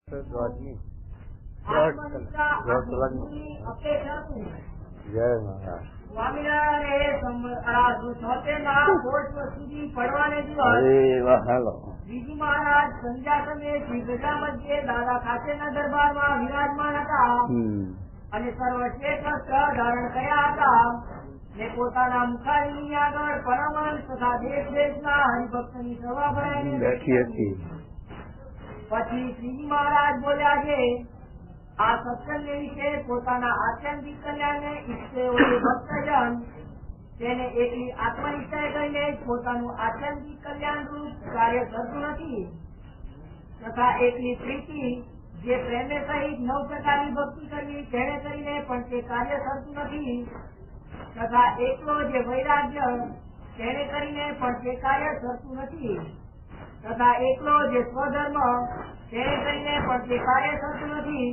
જય બીજું મહારાજ સંધ્યા સમયે શ્રી ગજા મધ્યે દાદા ખાતેના દરબારમાં વિરાજમાન હતા અને સર્વશ્રેષ્ઠ વસ્ત્ર ધારણ કર્યા હતા ને પોતાના મુખારીની આગળ પરમહંસ તથા દેશ દેશના હરિભક્તની સભા ભરાઈને બેઠી હતી. પછી શ્રીજી મહારાજ બોલ્યા છે, આ સત્સંગ વિશે પોતાના આત્યંતિક કલ્યાણને ઈચ્છે હોય ભક્તજન તેને એકલી આત્મનિષ્ઠાએ કરીને પોતાનું આત્યંતિક કલ્યાણ રૂપ કાર્ય કરતું નથી તથા એકલી પ્રીતિ જે પ્રેમે સહિત 9 પ્રકારની ભક્તિ કરવી તેને કરીને પણ તે કાર્ય કરતું નથી તથા એકલો જે વૈરાગ્ય તેને કરીને પણ તે કાર્ય કરતું નથી તથા એકલો જે સ્વધર્મ તેને કરીને પણ તે કાર્ય કરતું નથી.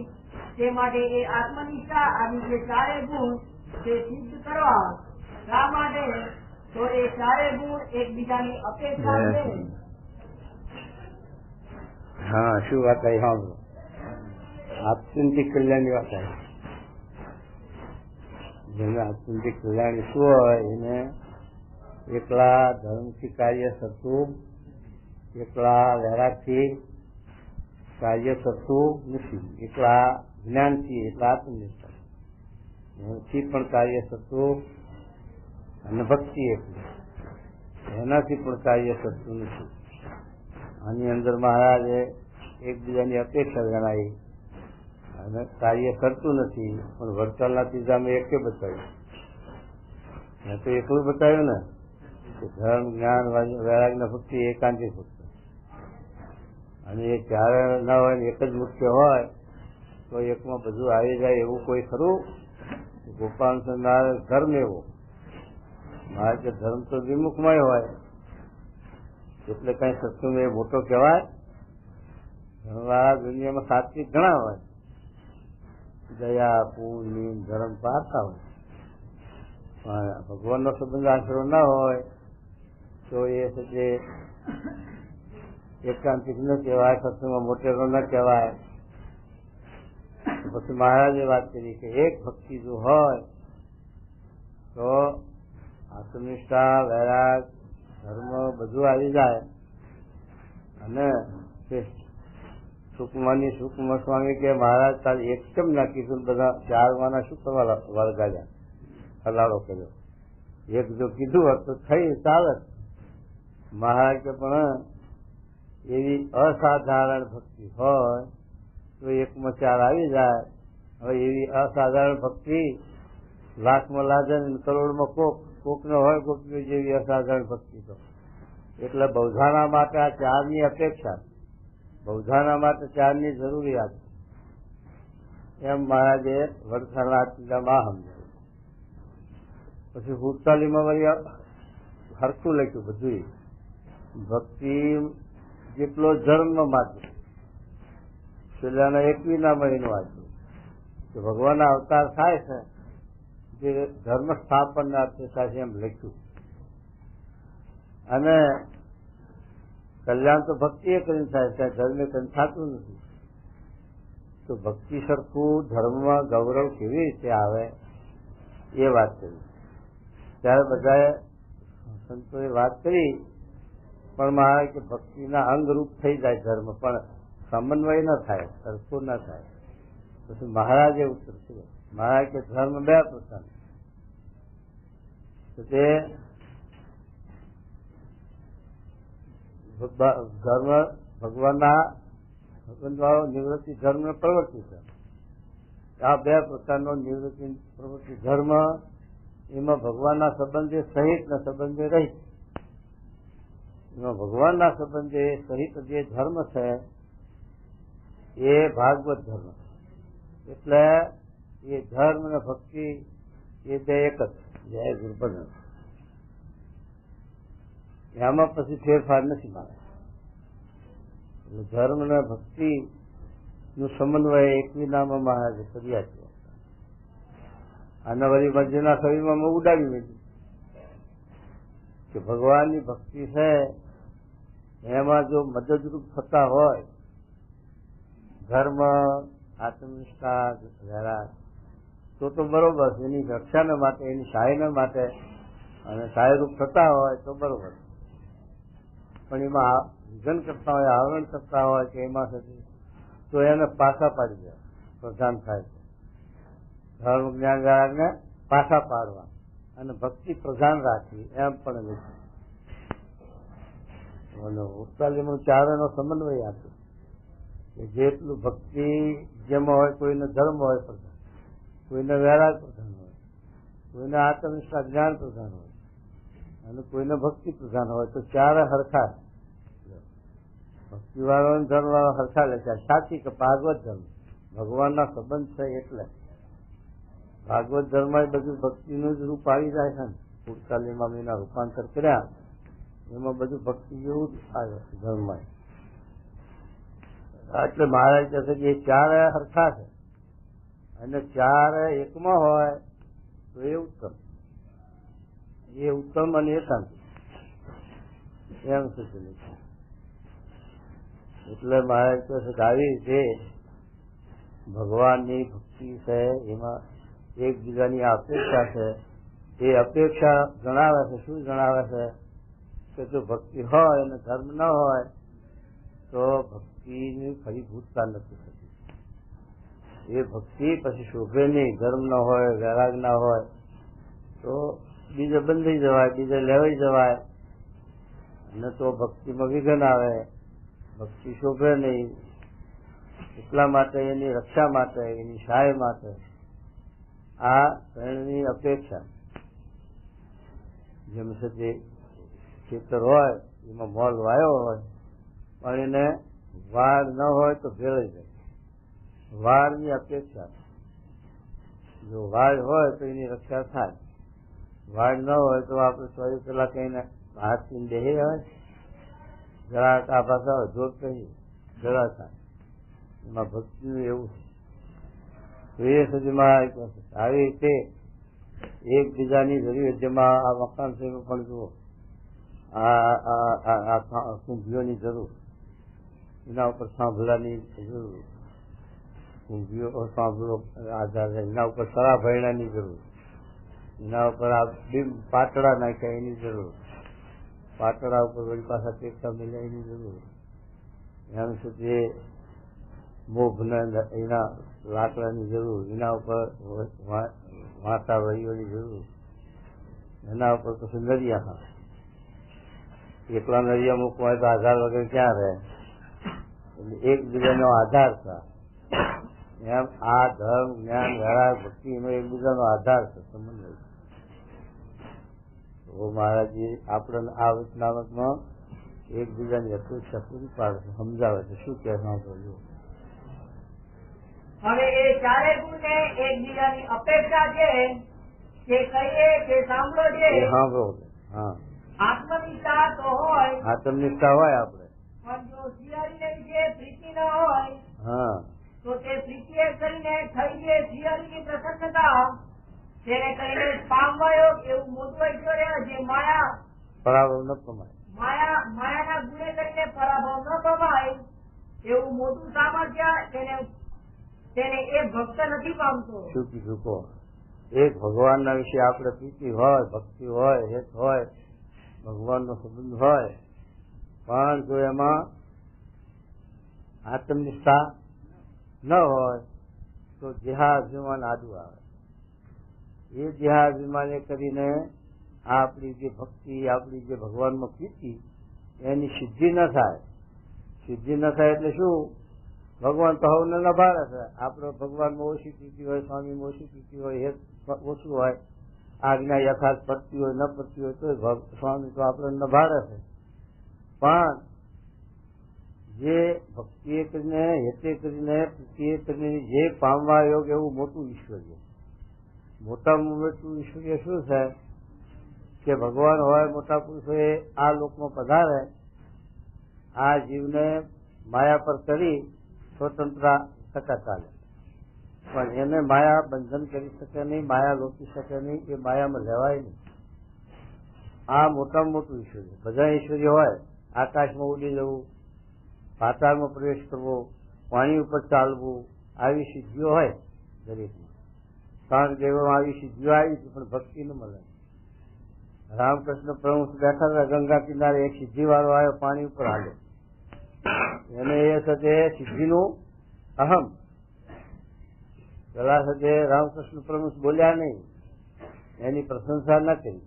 તે માટે એ આત્મનિષ્ઠા આદિ જે ચારે ગુણ તે સિદ્ધ કરવા શા માટે તો એ ચારે ગુણ એકબીજાની અપેક્ષા છે. હા, શું વાત આવી? સાંભળો, આત્યંતિક કલ્યાણની વાત આવી. જેને આત્યંતિક કલ્યાણ શું હોય એને એકલા ધર્મથી કાર્ય થતું, એકલા વૈરાગથી કાર્ય થતું નથી, એકલા જ્ઞાનથી એટલા આત્મનિષ્ઠા એનાથી પણ કાર્ય થતું અને ભક્તિ એટલી એનાથી પણ કાર્ય થતું નથી. આની અંદર મહારાજે એકબીજાની અપેક્ષા જણાવી અને કાર્ય કરતું નથી પણ વડતાલના ત્રીજામાં એકે બતાવ્યું. મેં તો એટલું બતાવ્યું ને કે ધર્મ જ્ઞાન વૈરાગ ને ભક્તિ એકાંતિક ભક્તિ અને એ ચારે ના હોય ને એક જ મુખ્ય હોય તો એકમાં બધું આવી જાય એવું કોઈ ખરું? ગોપાલ ધર્મ એવો મારે કે ધર્મ તો વિમુખમય હોય એટલે કઈ સત્સંગ એ મોટો કહેવાય. ધર્મવાળા દુનિયામાં સાત્વિક ઘણા હોય, દયા પુણ્ય ધર્મ પારતા હોય, પણ ભગવાનનો સંબંધ આશરો ના હોય તો એ સાથે એકાંતિક ન કહેવાય, સત્સંગમાં મોટેરો ન કહેવાય. પછી મહારાજે વાત કરી કે એક ભક્તિ જો હોય તો આત્મનિષ્ઠા વૈરાગ ધર્મ બધું આવી જાય અને સુકમાની સુકમ સ્વામી કે મહારાજ તારે એક કેમ ના કીધું, બધા 4 વાના શું કરવા વળગાડ્યા, હલાડો કર્યો. એક જો કીધું હોત તો થઈ ચાલે. મહારાજ કે પણ એવી અસાધારણ ભક્તિ હોય તો 1માં 4 આવી જાય. હવે એવી અસાધારણ ભક્તિ લાખમાં લાગે ને કરોડમાં કોક ન હોય ગોપીઓ જેવી અસાધારણ ભક્તિ તો એટલે બૌદ્ધાના માટે આ 4ની અપેક્ષા, બૌદ્ધાના માટે 4ની જરૂરિયાત એમ મહારાજે વડતાલના ત્રીજામાં સમજાવ્યું. પછી 47માં વળી હરખું લખ્યું બધું ભક્તિ જેટલો ધર્મ માટે છેલ્લાના 21ના મહિનો વાંચ્યું કે ભગવાનના અવતાર થાય છે જે ધર્મ સ્થાપનના અર્થે થાય એમ લખ્યું. અને કલ્યાણ તો ભક્તિ એ કરીને થાય છે, ધર્મે કરીને થતું નથી. તો ભક્તિ સરખું ધર્મમાં ગૌરવ કેવી રીતે આવે એ વાત કરી. ત્યારે બધાએ સંતોએ વાત કરી પણ મહારાજ કે ભક્તિના અંગરૂપ થઈ જાય ધર્મ પણ સમન્વય ન થાય, સરખું ન થાય. પછી મહારાજે ઉત્તર કર્યો. મહારાજ કે ધર્મ 2 પ્રકાર તે ધર્મ ભગવાનના નિવૃત્તિ ધર્મ ને પ્રવૃત્તિ ધર્મ. આ 2 પ્રકારનો નિવૃત્તિ પ્રવૃત્તિ ધર્મ એમાં ભગવાનના સંબંધે સહિત ને સંબંધે રહિત. એમાં ભગવાનના સંબંધે સહિત જે ધર્મ છે એ ભાગવત ધર્મ એટલે એ ધર્મ ને ભક્તિ એ 2 એક જ. જય ગુરુપદ. એમાં પછી ફેરફાર નથી મારે. એટલે ધર્મ ને ભક્તિ નું સમન્વય 21નામાં મહારાજે કર્યા છે. આના વળી મધ્યના કવિમાં ઉડાવી દીધું કે ભગવાનની ભક્તિ છે એમાં જો મદદરૂપ થતા હોય ધર્મ, આત્મનિષ્ઠા, વૈરાગ તો બરોબર છે. એની રક્ષાને માટે, એની સહાયને માટે અને સહાયરૂપ થતા હોય તો બરોબર, પણ એમાં વિઘન કરતા હોય, આવરણ કરતા હોય કે એમાં તો એને પાછા પાડી દે, પ્રધાન થાય છે. ધર્મ, જ્ઞાન, વૈરાગને પાછા પાડવા અને ભક્તિ પ્રધાન રાખવી એમ પણ નથી. ઉપતાલીમાં ચારેનો સમન્વય આપે કે જેટલું ભક્તિ જેમાં હોય, કોઈને ધર્મ હોય પ્રધાન, કોઈને વૈરાગ પ્રધાન હોય, કોઈને આત્મનિષ્ઠા જ્ઞાન પ્રધાન હોય અને કોઈને ભક્તિ પ્રધાન હોય, તો ચારે હરખા. ભક્તિ વાળો ધર્મ વાળો હરખા લે છે. સાચી કે ભાગવત ધર્મ ભગવાનના સંબંધ છે એટલે ભાગવત ધર્મ બધું ભક્તિનું જ રૂપ આવી જાય છે ને. 48 એના રૂપાંતર કર્યા, એમાં બધું ભક્તિ જેવું જ આવે છે ધર્મમાં. એટલે મહારાજ કહે છે કે એ ચારે હરખા છે અને ચારે એકમાં હોય તો એ ઉત્તમ, એ ઉત્તમ અને એ શાંતિ એમ સૂચન છે. એટલે મહારાજ કહે છે કે આવી રીતે ભગવાનની ભક્તિ છે, એમાં એકબીજાની અપેક્ષા છે. એ અપેક્ષા જણાવે છે. શું જણાવે છે કે જો ભક્તિ હોય અને ધર્મ ન હોય તો ભક્તિની ફળીભૂતતા નથી થતી. એ ભક્તિ પછી શોભે નહીં. ધર્મ ન હોય, વૈરાગ ના હોય તો બીજે બંધાઈ જવાય, બીજે લેવાઈ જવાય અને તો ભક્તિમાં વિઘન આવે, ભક્તિ શોભે નહીં. એટલા માટે એની રક્ષા માટે, એની સહાય માટે આ ત્રણની અપેક્ષા. જેમ છે તે ખેતર હોય એમાં મોલ વાયો હોય પણ એને વાડ ન હોય તો ભેળાઈ જાય. વાડની અપેક્ષા. જો વાડ હોય તો એની રક્ષા થાય, વાડ ન હોય તો આપણે 24 કલાક એને હાથથી બેહે હોય, જરા આ ભાષા હોય જોત કહીએ જરા થાય. એમાં ભક્તિનું એવું છે. એ સુધીમાં આવી રીતે એકબીજાની જરૂરિયાત, જેમાં આ મકાન છે પણ જુઓ, આ કુંભીઓની જરૂર, એના ઉપર સાંભળવાની જરૂર, કુંભીઓ સાંભળો આધાર છે. એના ઉપર સરા ભરણાની જરૂર, એના ઉપર આ પાટડા નાખ્યા એની જરૂર, પાટડા ઉપર વળી પાછા ટેકતા મળ્યા એની જરૂર, એમ સુધી મોભને એના લાકડાની જરૂર, એના ઉપર વાંટા વહીઓની જરૂર, એના ઉપર પછી નરિયા. એકલા નરિયા મૂકવા હોય તો આધાર વગર ક્યાં રહે? એટલે એકબીજાનો આધાર છે. એમ આ ધર્મ, જ્ઞાન, વૈરાગ, ભક્તિ એનો એકબીજાનો આધાર છે, સમન્વય. તો મહારાજજી આપણને આ વચનામતમાં એકબીજાની અપેક્ષા પૂરી પાડે છે, સમજાવે છે. શું કહે સાંભળ્યું? હવે એ ચારે ગુણને એકબીજાની અપેક્ષા છે કે કહીએ કે સાંભળો છે. સાંભળો. હા, આત્મનિષ્ઠા તો હોય, આત્મનિષ્ઠા હોય આપણે, પણ જો શ્રીહરિને વિશે પ્રીતિ ન હોય હા તો તે પ્રીતિએ કરીને થઈ જે શ્રીહરિની પ્રસન્નતા તેને કહીને પામવાયો એવું મોટું ઐશ્વર્ય જે માયા પરાભવ ન કમાય, માયાના ગુણે કરીને પરાભવ ન કમાય એવું મોટું સામર્થ્ય તેને એ ભક્ત નથી પામતો. શું કીધું કહો? એક ભગવાનના વિશે આપણે પ્રીતિ હોય, ભક્તિ હોય, હેત હોય, ભગવાનનો સંબંધ હોય, પણ જો એમાં આત્મનિષ્ઠા ન હોય તો દેહાભિમાન આડું આવે. એ દેહાભિમાને કરીને આપણી જે ભક્તિ, આપણી જે ભગવાનમાં પ્રીતિ, એની સિદ્ધિ ન થાય. સિદ્ધિ ન થાય એટલે શું? ભગવાન તો હવને નભારે છે. આપણે ભગવાનમાં ઓછી પ્રીતિ હોય, સ્વામીમાં ઓછી પ્રીતિ હોય, હેત ઓછું હોય, આજ્ઞા યથાર્થ પડતી હોય ન પડતી હોય તો સ્વામી તો આપણે નભારે છે. પણ જે ભક્તિએ કરીને, હેતે કરીને, પ્રીતિએ કરીને જે પામવા યોગ એવું મોટું ઈશ્વર્ય, મોટામાં મોટું ઈશ્વર્ય શું છે કે ભગવાન હોય, મોટા પુરુષોએ આ લોકમાં પધારે, આ જીવને માયા પર કરી સ્વતંત્ર થતા ચાલે, પણ એને માયા બંધન કરી શકે નહીં, માયા રોકી શકે નહીં, એ માયામાં લેવાય નહીં. આ મોટામાં મોટું ઈશ્વર્ય. બધા ઈશ્વર્ય હોય, આકાશમાં ઉડી જવું, પાતાળમાં પ્રવેશ કરવો, પાણી ઉપર ચાલવું, આવી સિદ્ધિઓ હોય દરેકમાં. કારણ કે આવી સિદ્ધિઓ આવી હતી પણ ભક્તિ ન મળે. રામકૃષ્ણ પ્રમુખ બેઠા હતા ગંગા કિનારે, એક સિદ્ધિ વાળો આવ્યો, પાણી ઉપર હાલ્યો. એને એ સાથે સિદ્ધિનું અહમ. પેલા સાથે રામકૃષ્ણ પ્રમુખ બોલ્યા નહીં, એની પ્રશંસા ન કરી.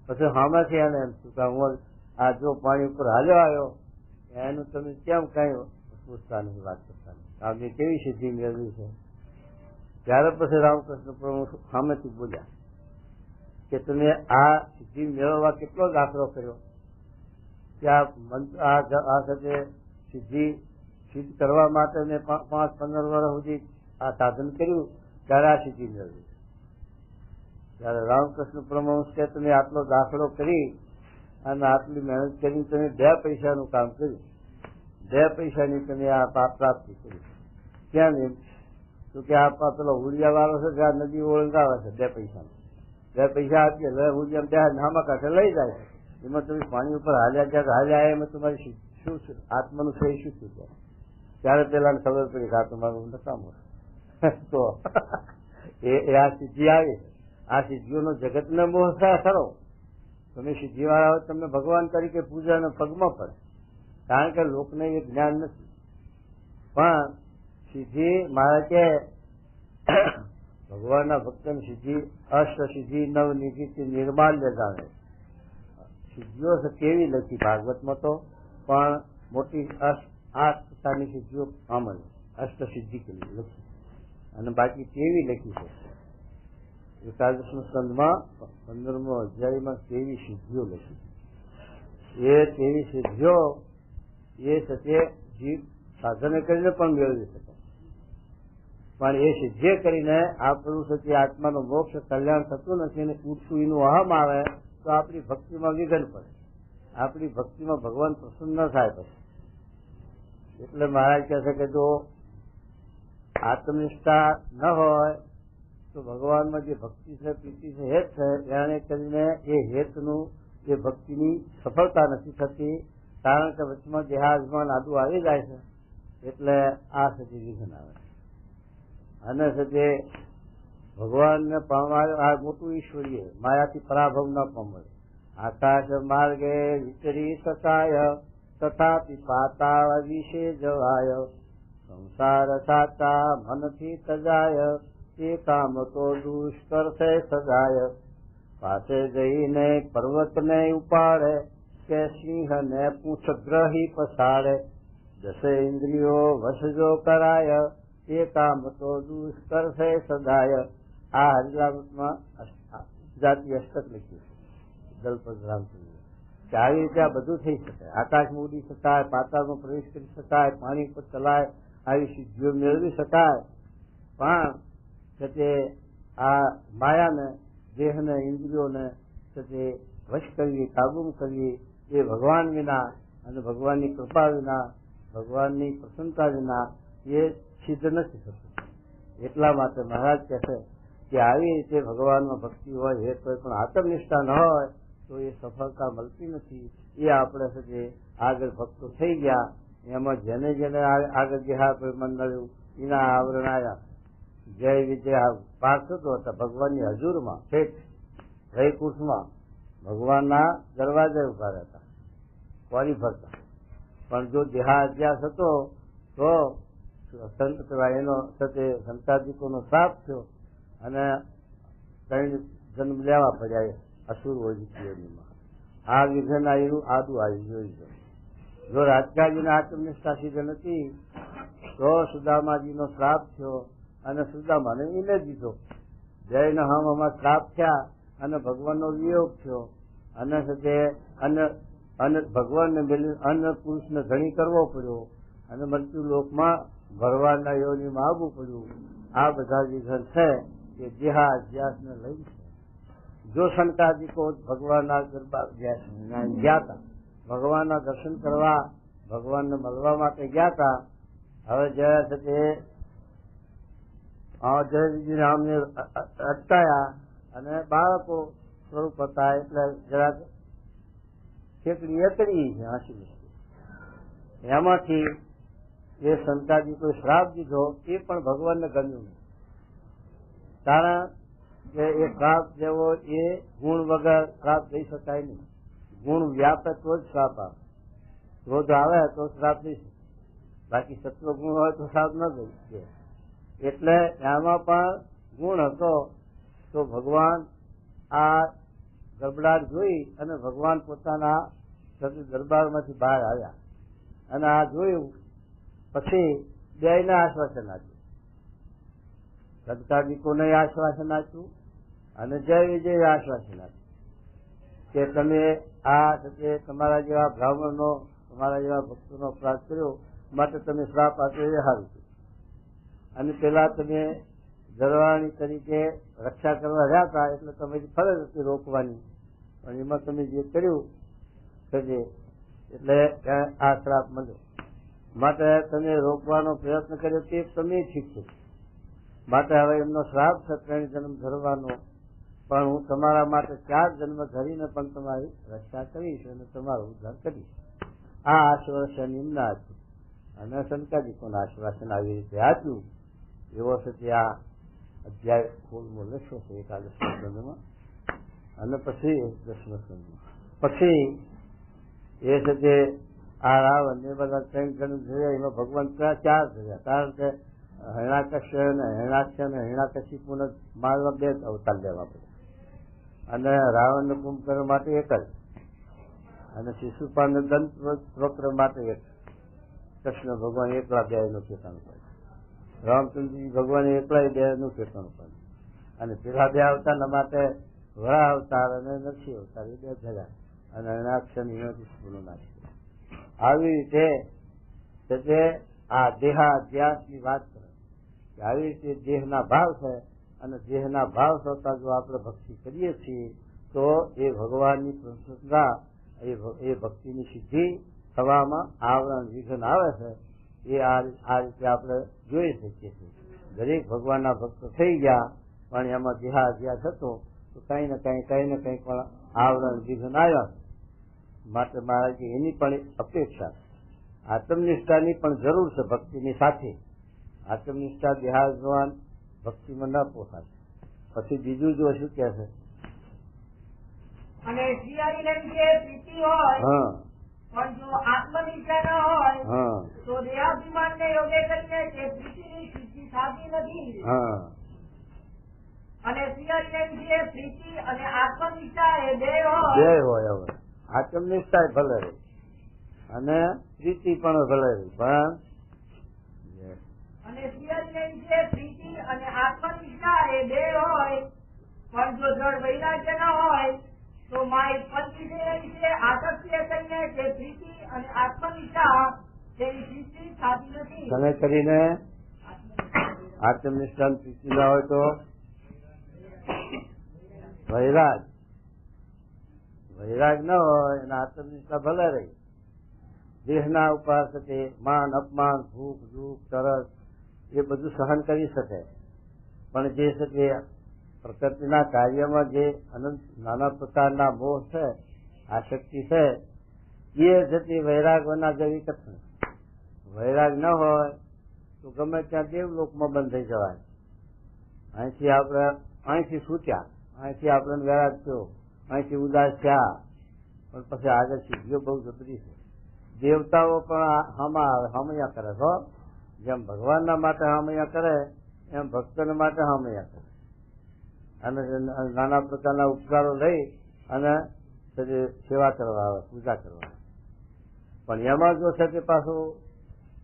પછી સામેથી એને એમ શું કે હું આ જો પાણી ઉપર હાલ્યો આવ્યો એનું તમે કેમ કઈ પૂછતા નથી, વાત કરતા નથી, આપણે કેવી સિદ્ધિ મેળવી છે. ત્યારે પછી રામકૃષ્ણ પ્રમુખ સામેથી બોલ્યા કે તમે આ સિદ્ધિ મેળવવા કેટલો દાખલો કર્યો, કે આ સાથે સિદ્ધિ સિદ્ધ કરવા માટે મેં 5-15 વર્ષ સુધી આ સાધન કર્યું, ત્યારે આ સિદ્ધિ મેળવી. ત્યારે રામકૃષ્ણ પરમહંસ કે તમે આટલો દાખલો કરી અને આટલી મહેનત કરી, તમે 2 પૈસાનું કામ કર્યું, 2 પૈસાની તમે આ પ્રાપ્તિ કરી. ક્યાં નહીં તો કે આ પેલો હુડિયા વાળો છે કે આ નદી ઓળંગાવે છે 2 પૈસાનો, 2 પૈસા આપીએ એટલે હુડિયા બે નામા કાંઠે લઈ જાય છે. એમાં તમે પાણી ઉપર હાલ્યા એમાં તમારી શું આત્માનું શ્રેય શું થયું? ત્યારે પેલા ખબર પડી કે આ તમારું નકામું. તો એ આ સિદ્ધિ આવી. આ સિદ્ધિઓનો જગતને મોહ ખરો. તમે સિદ્ધિ વાળા હોય તમને ભગવાન તરીકે પૂજા અને પગમાં પડે, કારણ કે લોકને એ જ્ઞાન નથી. પણ સિદ્ધિ મારે કે ભગવાનના ભક્તની સિદ્ધિ અષ્ટ સિદ્ધિ નવનિધિ નિર્માલ્ય જાણે. સિદ્ધિઓ કેવી લખી ભાગવતમાં તો, પણ મોટી 8 પ્રકારની સિદ્ધિઓ આમાં અષ્ટ સિદ્ધિ કરી લખી, અને બાકી કેવી લખી છે એકાદશમ સ્કંદમાં 15મો અધ્યાયમાં કેવી સિદ્ધિઓ લખી. એ કેવી સિદ્ધિઓ એ સત્ય જીવ સાધને કરીને પણ મેળવી શકે, પણ એ સિદ્ધિ કરીને આપણું સત્ય આત્માનો મોક્ષ કલ્યાણ થતું નથી અને ઉઠતું એનું અહમ આવે તો આપણી ભક્તિમાં વિઘન પડે, આપણી ભક્તિમાં ભગવાન પ્રસન્ન થાય. પછી એટલે મહારાજ કહે છે કે જો આત્મનિષ્ઠા ન હોય તો ભગવાનમાં જે ભક્તિ છે, પ્રીતિ છે, હેત છે, એને કરીને એ હેતનું એ ભક્તિની સફળતા નથી થતી, કારણ કે વચમાં દેહાભિમાન આદુ આવી જાય છે. એટલે આ સતી વિઘન આવે અને સતે ભગવાનને પામવા આ મોટું ઈશ્વરીય માયાથી પરાભવ ન પામે. આકાશ માર્ગે વિચરી શકાય તથાપિ પાતાળ વિશે જવાય, સંસાર સાતા મનથી તજાય, એ કામ તો દુષ્કર છે સજાય. પાસે જઈને પર્વતને ઉપાડે કે સિંહને પૂંછ ગ્રહી પસાડે, 10 ઇન્દ્રિયો વશ જો કરાય, એ કામ તો દુષ્કર છે સદાય. આ હરિલામતમાં જાતિ અષ્ટક લખ્યું છે દલપત રામચંદ્ર. કે આવી રીતે આ બધું થઈ શકાય, આકાશમાં ઉડી શકાય, પાતાળમાં પ્રવેશ કરી શકાય, પાણી પર ચલાય, આવી સિદ્ધિઓ મેળવી શકાય. પણ તે આ માયાને, દેહને, ઇન્દ્રિયોને તે વશ કરવી, કાબૂ કરવી એ ભગવાન વિના અને ભગવાનની કૃપા વિના, ભગવાનની પ્રસન્નતા વિના એ સિદ્ધ નથી થતું. એટલા માટે મહારાજ કહે છે કે આવી રીતે ભગવાનમાં ભક્તિ હોય એ કોઈ પણ આત્મનિષ્ઠા ન હોય તો એ સફળતા મળતી નથી. એ આપણે છે આગળ ભક્તો થઈ ગયા, એમાં જેને જેને આગળ દેહાભિમાન મળ્યું એના આવરણ આવ્યા. જય વિજય પાર થતો હતા ભગવાનની હજુરમાં, ઠેઠ વૈકુંઠમાં ભગવાનના દરવાજે ઉભા રહેતા, કોરી ફરતા. પણ જો દેહાધ્યાસ હતો તો સંત એનો સાથે સંતાદિકોનો શ્રાપ થયો અને 3 જન્મ લેવા પડ્યા અસુર વૈદિકીઓમાં. આ વિઘન આવ્યું, આદુ આવી જોઈ છે. જો રાજકાજીને આત્મનિષ્ઠા સિદ્ધ નથી તો સુદામાજીનો શ્રાપ થયો અને સુદામાને ઇને દીધો. જૈન હમમાં શ્રાપ થયા અને ભગવાનનો વિયોગ થયો અને સાથે અને ભગવાનને મેળવી અન્ય પુરુષને ધણી કરવો પડ્યો અને મૃત્યુ લોકમાં ભગવાનના યોનિમાં આવવું પડ્યું. આ બધા વિઘન છે એ દેહાધ્યાસને લઈ છે. જો શંકાદિકો ભગવાનના ગરબા ગયા હતા, ભગવાનના દર્શન કરવા, ભગવાનને મળવા માટે ગયા હતા. હવે જયા છે તે જયજીને અમને અટકાયા અને બાળકો સ્વરૂપ હતા એટલે જરાક ખેકડી એકડી છે હાંસી. એમાંથી એ સંતાજી કોઈ શ્રાપ દીધો એ પણ ભગવાનને ગમ્યું નહીં. કારણ કે એ શ્રાપ જેવો એ ગુણ વગર શ્રાપ દઈ શકાય નહીં. ગુણ વ્યાપે તો જ શ્રાપ આવે. ક્રોધ આવે તો શ્રાપ દઈ શકે, બાકી સત્વ ગુણ હોય તો શ્રાપ ન દઈ શકે. એટલે એમાં પણ ગુણ હતો તો ભગવાન આ ગડબડાટ જોઈ અને ભગવાન પોતાના દરબારમાંથી બહાર આવ્યા અને આ જોયું પછી બેયને આશ્વાસન આપ્યું. સત્કાદિકોને આશ્વાસન આપ્યું અને જય વિજય આશ્વાસન આપ્યું કે તમે આ તમારા જેવા બ્રાહ્મણનો તમારા જેવા ભક્તોનો અપરાધ કર્યો માટે તમે શ્રાપ આપ્યો એ સારું છે. અને પેલા તમે દરવાણી તરીકે રક્ષા કરવા રહ્યા હતા એટલે તમારી ફરજ હતી રોકવાની, પણ એમાં તમે જે કર્યું એટલે આ શ્રાપ મળ્યો. માટે તમે રોકવાનો પ્રયત્ન કર્યો તે તમે ઠીક છે. માટે હવે એમનો શ્રાપ છે 3 જન્મ ધરવાનો, પણ હું તમારા માટે 4 જન્મ ધરીને પણ તમારી રક્ષા કરીશ અને તમારો ઉદ્ધાર કરીશ. આ આશ્વાસન એમના હતું અને સંતાજીકોના આશ્વાસન આવી રીતે આપ્યું. એવો છે તે આ અધ્યાય 16મો લખ્યો છે 11મા સ્કંદમાં. અને પછી 10મા સ્કંદમાં પછી એ છે તે આ રાવણ એ બધા 3 જન્મ થયા. એમાં ભગવાન 4 થયા, કારણ કે હિરણાકશ્ય ને હિરણાક્ષ ને હિરણાકશિપુને મારવા 2 અવતાર લેવા પડે અને રાવણને કુંભકર્ણ માટે 1 જ અને શિશુપાળને દંત વક્ર માટે 1. કૃષ્ણ ભગવાન એકલા 2નું ઠેકાણું પડે. રામચંદ્રજી ભગવાન એકલા 2નું ઠેકાણું પડે અને પેલા 2 અવતારના માટે વરા અવતાર અને નરસિંહ અવતાર એ 2 થયા અને હિરણાક્ષ હિરણ્યકશિપુનો નાશ કર્યો. આવી રીતે તે આ દેહાધ્યાસની વાત કરે કે આવી રીતે દેહના ભાવ છે અને દેહના ભાવ થતા જો આપણે ભક્તિ કરીએ છીએ તો એ ભગવાનની પ્રસન્નતા એ ભક્તિની સિદ્ધિ થવામાં આવરણ વિઘન આવે છે. એ આ રીતે આપણે જોઈ શકીએ છીએ. દરેક ભગવાનના ભક્ત થઈ ગયા પણ એમાં દેહાધ્યાસ હતો તો કઈ ને કઈ પણ આવરણ વિઘન આવ્યા. માટે મહારાજ એની પણ અપેક્ષા આત્મનિષ્ઠાની પણ જરૂર છે ભક્તિની સાથે. આત્મનિષ્ઠા દેહાભગવાન ભક્તિમાં ન પોસાય. પછી બીજું જો શું કે છે અને પ્રીતિ હોય પણ જો આત્મનિષ્ઠા ન હોય તો દેહાભિમાન ને યોગે કરીને તે પ્રીતિની સિદ્ધિ થતી નથી. અને પ્રીતિ અને આત્મનિષ્ઠા એ 2 હોય. હવે આત્મનિષ્ઠા ભલે રહી અને પ્રીતિ પણ ભલે રહી, પણ પ્રીતિ અને આત્મનિષ્ઠા એ 2 હોય પણ જો જળ વૈરાગ્ય ન હોય તો માય પંચવિષય વિશે આસક્તિએ કરીને તે પ્રીતિ અને આત્મનિષ્ઠા તેની સિદ્ધિ થતી નથી. તમે કરીને આત્મનિષ્ઠા પ્રીતિ ના હોય તો વૈરાગ ન હોય અને આત્મનિષ્ઠા ભલે રહી. દેહના ઉપાસ માન અપમાન ભૂખ દુઃખ તરસ એ બધું સહન કરી શકે, પણ જે છે તે પ્રકૃતિના કાર્યમાં જે અનંત નાના પ્રકારના મોહ છે, આસક્તિ છે, એ છે તે વૈરાગના જેવી કથન. વૈરાગ ન હોય તો ગમે ત્યાં દેવલોકમાં બંધ થઈ જવાય. અહીંથી છૂટ્યા, અહીંથી આપણને વૈરાગ થયો, અહીંથી ઉદાસ થયા, પણ પછી આગળ સિદ્ધિઓ બહુ જબરી છે. દેવતાઓ પણ હામૈયા કરે છો. જેમ ભગવાનના માટે હામૈયા કરે એમ ભક્તોને માટે હામૈયા કરે અને નાના પ્રકારના ઉપચારો લઈ અને સેવા કરવા આવે, પૂજા કરવા આવે. પણ એમાં જો છે તે પાછો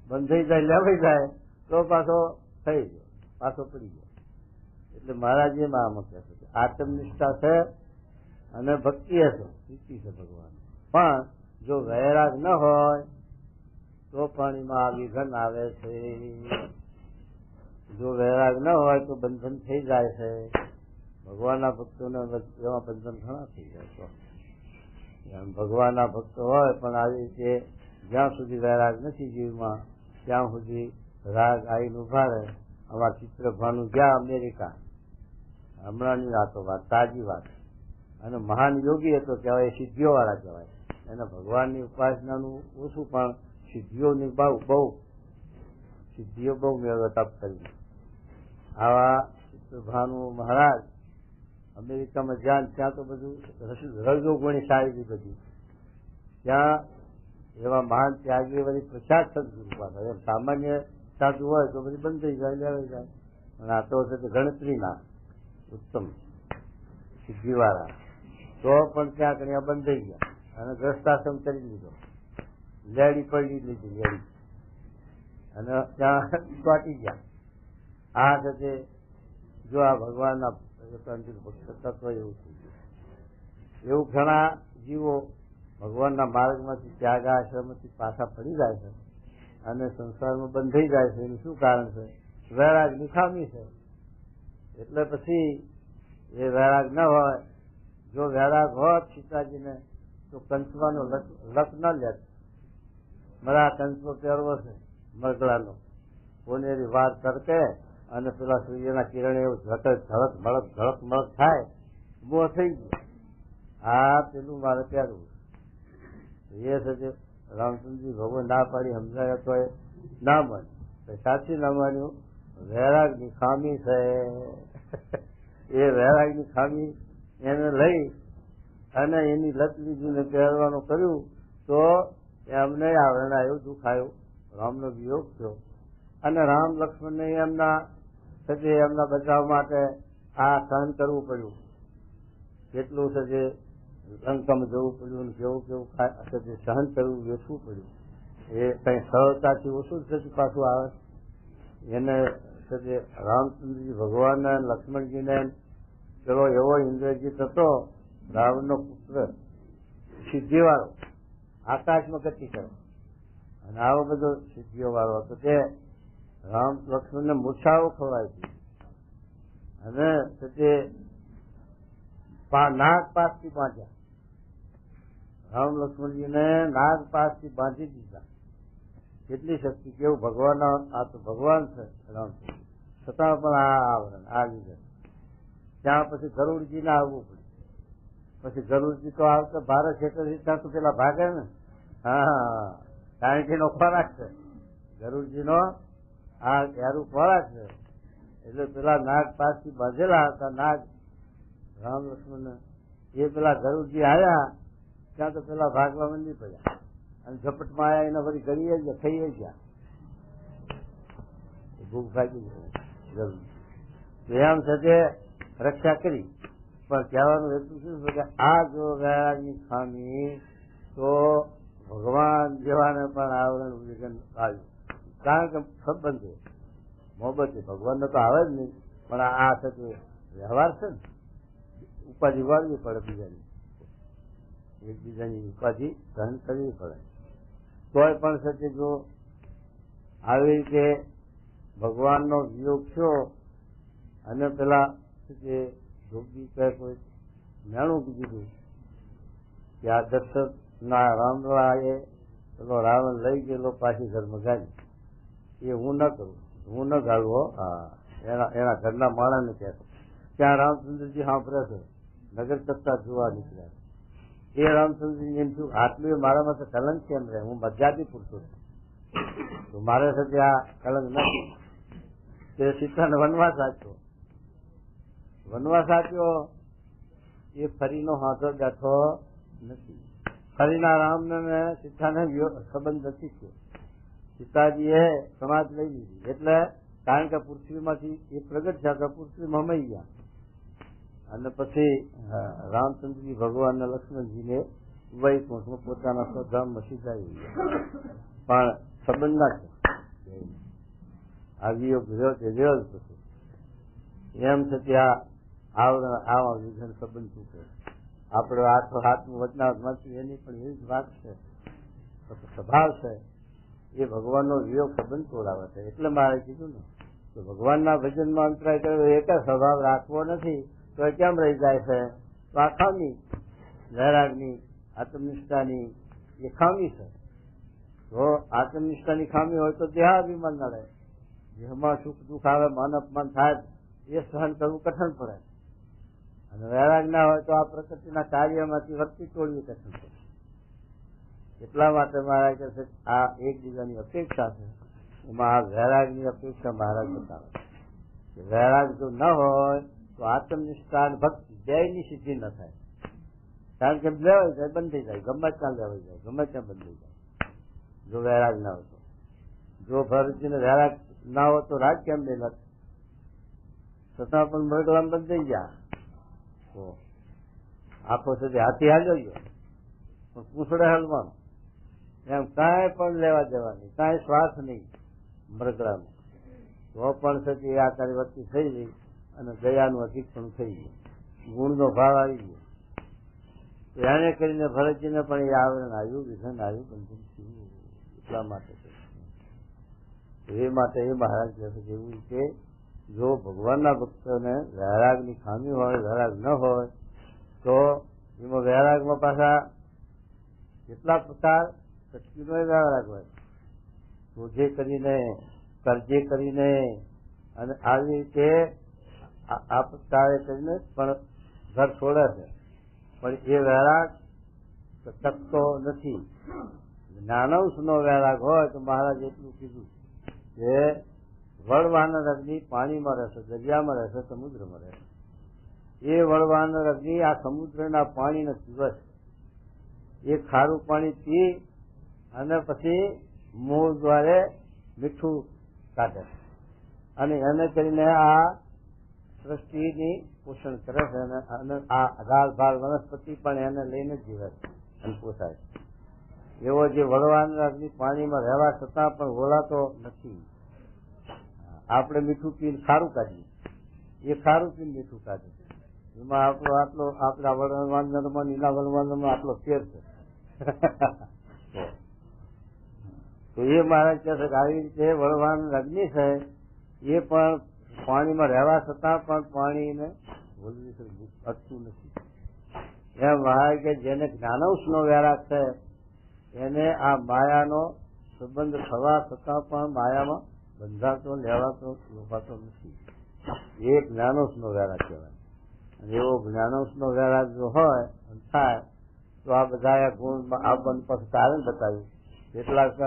બંધ થઈ જાય, લેવાઈ જાય તો પાછો થઈ ગયો, પાછો પડી ગયો. એટલે મહારાજ એમાં આમ કહે છે આત્મનિષ્ઠા છે અને ભક્તિ છે, પ્રીતિ છે ભગવાન. પણ જો વૈરાગ ન હોય તો પણ એમાં વિઘન આવે છે. જો વૈરાગ ન હોય તો બંધન થઈ જાય છે. ભગવાનના ભક્તોને એમાં બંધન ઘણા થઈ જાય છે. ભગવાનના ભક્તો હોય પણ આવી રીતે જ્યાં સુધી વૈરાગ નથી જીવમાં ત્યાં સુધી રાગ આવીને ઉભા રહે. અમારા ચિત્રભાનું ગયા અમેરિકા, હમણાંની વાત તાજી વાત. અને મહાન યોગી હતો કહેવાય, સિદ્ધિઓ વાળા કહેવાય. એને ભગવાનની ઉપાસનાનું ઓછું પણ સિદ્ધિઓની બહુ સિદ્ધિઓ બહુ મેળવે તપ કરીને. આવા ભાનુ મહારાજ અમેરિકામાં જ્યાં ત્યાં તો બધું રજોગુણી સારી બધી, ત્યાં એવા મહાન ત્યાગી બધી પ્રસાદ સદગુરુ પાસે. એમ સામાન્ય સાધુ હોય તો બધી બંધ થઈ જાય, લેવાઈ જાય. અને આ તો છે ગણતરીના ઉત્તમ સિદ્ધિવાળા, તો પણ ત્યાં કણ્યા બંધ થઈ ગયા અને ગ્રસ્તાશ્રમ કરી લીધો, લેડી પડી લીધી લેડી, અને ત્યાં ચોંટી ગયા. આ સાથે જો આ ભગવાનના ભક્ત તત્વ એવું થઈ ગયું. એવું ઘણા જીવો ભગવાનના માર્ગમાંથી ત્યાગ આશ્રમથી પાછા પડી જાય છે અને સંસારમાં બંધાઈ જાય છે. એનું શું કારણ છે? વૈરાગની ખામી છે. એટલે પછી એ વૈરાગ ન હોય. જો વૈરાગ હોત સીતાજીને તો કંસવાનો લક ન લેત. મારા કંસનો પહેરવો છે મરગળાનો, કોનેરી વાર તરકે અને પેલા સૂર્યના કિરણ એવું ધડક મળક થાય, બહુ થઈ ગયો. આ પેલું મારે પહેરવું એ છે. રામચંદ્રજી ભગવાન ના પાડી સમજાય તો એ ના માન્યું, સાચી ના માન્યું. વૈરાગની ખામી છે. એ વૈરાગની ખામી એને લઈ અને એની લત લીધીને પહેરવાનું કર્યું તો એમને આવરણ આવ્યું, દુઃખ આવ્યું, રામનો વિયોગ થયો. અને રામ લક્ષ્મણને એમના બચાવ માટે આ સહન કરવું પડ્યું. કેટલું છે જે લંકામાં જવું પડ્યું, કેવું સહન કરવું, વેચવું પડ્યું. એ કઈ સરળતાથી ઓછું જ પાછું આવે. એને રામચંદ્રજી ભગવાનને લક્ષ્મણજીને પેલો એવો ઇન્દ્રજીત હતો, રાવણનો પુત્ર, સિદ્ધિવાળો, આકાશમાં ગતિ કરે અને આવો બધો સિદ્ધિઓ વાળો હતો. તે રામ લક્ષ્મણને મૂર્છાઓ ખવાય છે અને તે નાગ પાસથી બાંધ્યા. રામ લક્ષ્મણજીને નાગ પાસથી બાંધી દીધા. કેટલી શક્તિ! કેવું ભગવાન! આ તો ભગવાન છે રામચંદ્ર, છતાં પણ આ આવરણ આ લીધે. ત્યાં પછી ગરુડજીને આવવું પડ્યું. પછી ગરુડજી તો આવતા ભારત ક્ષેત્રથી ત્યાં તો પેલા ભાગે ને. હા, કારણ કે એનો ખોરાક છે ગરુડજીનો, આ એરું ખોરાક છે. એટલે પેલા નાગ પાસથી બાંધેલા હતા નાગ રામ લક્ષ્મણ, એ પેલા ગરુડજી આવ્યા ત્યાં તો પેલા ભાગવા મંડી પડ્યા અને ઝપટમાં આવ્યા. એના ફરી ગળીએ ગયા, ખાઈએ ગયા, ભૂખ ભાગી એમ સાથે રક્ષા કરી. પણ કહેવાનું એટલું શું છે કે આ જો વૈરાગની ખામી તો ભગવાન જેવાને પણ આવરણ વિઘન આવ્યું. કારણ કે સંબંધ મોહબ્બત ભગવાનને તો આવે જ નહીં, પણ આ થતું વ્યવહાર છે ને, ઉપાધિ વાળવી પડે, એકબીજાની ઉપાધિ સહન કરવી પડે. તોય પણ સત્ય જો આવી રીતે ભગવાનનો વિયોગ થયો અને પેલા જે જોગી કે કોઈ મેણું કીધું કે આ દશરથ ના રામલાએ પેલો રાવણ લઈ ગયેલો પાછી ઘરમાં ગાડી, એ હું ન કરું, હું ન ગાળવો. હા, એના ઘરના માણસને કહેતો. ત્યાં રામચંદ્રજી સાંભળે છે, નગર સત્તા જોવા નીકળ્યા. એ રામચંદ્રજી એમ શું આટલું મારા માટે કલંક કેમ રહે? હું મજાથી પૂછતો છું, તો મારે સાથે આ કલંક નથી. તે સીતાને વનવાસ આપ્યો. વનવાસ આપ્યો એ ફરીનો હાથો બેઠો નથી. ફરીના રામને સીતાને સંબંધ નથી થયો. સીતાજીએ સમાજ લઈ લીધી. એટલે કારણ કે પૃથ્વીમાંથી એ પ્રગટ થયા તો પૃથ્વીમાં હમાઈ ગયા. અને પછી રામચંદ્રજી ભગવાન અને લક્ષ્મણજીને વૈકુંઠમાં પોતાના સ્વધામમાં સીધાવી ગયા. પણ સંબંધ ના છે. આ વિયોગ રહ્યો તે રહ્યો જ પછી એમ થતી આ આવરણ આવા વિઘન સંબંધ તૂટે. આપણે હાથનું વચનાવટ મળતું એની પણ એવી જ વાત છે, સ્વભાવ છે. એ ભગવાનનો વિયોગ સંબંધ તોડાવે છે. એટલે મારે કીધું ને કે ભગવાનના ભજનમાં અંતરાય કર્યો એક જ સ્વભાવ રાખવો નથી તો એ કેમ રહી જાય છે? તો આ ખામી વૈરાગની, આત્મનિષ્ઠાની એ ખામી છે. તો આત્મનિષ્ઠાની ખામી હોય તો દેહાભિમાન ન રહે. જેમાં સુખ દુઃખ આવે, માન અપમાન થાય, એ સહન કરવું કઠણ પડે. અને વૈરાગ ના હોય તો આ પ્રકૃતિના કાર્યમાંથી વર્તી તોડવી કઠણ પડે. એટલા માટે મારા કહે છે આ એકબીજાની અપેક્ષા છે. એમાં આ વૈરાગની અપેક્ષા મહારાજ બતાવે કે વૈરાગ જો ન હોય તો આત્મનિષ્ઠા અને ભક્તિ બેયની સિદ્ધિ ન થાય. કારણ કે લેવાઈ જાય, બંધ થઈ જાય, ગમે ત્યાં લેવાઈ જાય, ગમે ત્યાં બંધ થઈ જાય જો વૈરાગ ના હોય તો. જો ભરતજીને વૈરાગ ના હોય તો રાગ કેમ નહીં નથી, છતાં પણ મરગલામ બંધ થઈ ગયા. તો આખો સુધી હાથી હાલ્યો ગયો પણ પૂછડે હલવાનું, એમ કાંઈ પણ લેવા દેવાની, કાંઈ સ્વાર્થ નહીં મરગડાનો. તો પણ સતી આ તારી વસ્તુ થઈ ગઈ અને દયાનું અધિક્ષણ થઈ ગયું, ગુણનો ભાવ આવી ગયો. એને કરીને ભરતજીને પણ એ આવરણ આવ્યું, વિઘન આવ્યું, બંધન થયું. એટલા માટે એ માટે એ મહારાજ કહે છે એવું કે જો ભગવાનના ભક્તોને વૈરાગની ખામી હોય, વૈરાગ ન હોય તો એમાં વૈરાગમાં પાછા કેટલા પ્રકાર શક્તિનો વૈરાગ હોય. શોધે કરીને, કરજે કરીને અને આવી રીતે આ પ્રકારે કરીને પણ ઘર છોડે છે. પણ એ વૈરાગ ટકતો નથી. જ્ઞાનંશનો વૈરાગ હોય તો મહારાજ એટલું કીધું કે વળવાનર અગ્નિ પાણીમાં રહેશે, દરિયામાં રહેશે, સમુદ્રમાં રહેશે. એ વળવાનર અગ્નિ આ સમુદ્રના પાણીને પીવે છે. એ ખારું પાણી પી અને પછી મોં દ્વારે મીઠું કાઢે છે અને એને કરીને આ સૃષ્ટિની પોષણ કરે છે અને આ અઢાર ભાર વનસ્પતિ પણ એને લઈને જીવે છે અને પોષાય છે. એવો જે વળવાનર અગ્નિ પાણીમાં રહેવા છતાં પણ વળાતો નથી. આપણે મીઠું પીને ખારું કાઢીએ, એ ખારું પીને મીઠું કાઢે. એમાં આટલો આપણા વળવાનરમાં નીલા વળવાનરમાં આટલો ફેર છે. તો એ મહારાજ કહે છે કે આવી રીતે વળવાનર અગ્નિ છે એ પણ પાણીમાં રહેવા છતાં પણ પાણીને અટતું નથી. એમ મહારાજ કે જેને જ્ઞાનંશનો વૈરાગ છે એને આ માયાનો સંબંધ થવા છતાં પણ માયામાં બંધાતો, લેવાતો, લોભાતો નથી. એ જ્ઞાનંશનો વૈરાગ કહેવાય. અને એવો જ્ઞાનંશનો વૈરાગ જો હોય અને થાય તો આ બધા ગુણ આપણને પછી કારણ બતાવ્યું. કેટલાક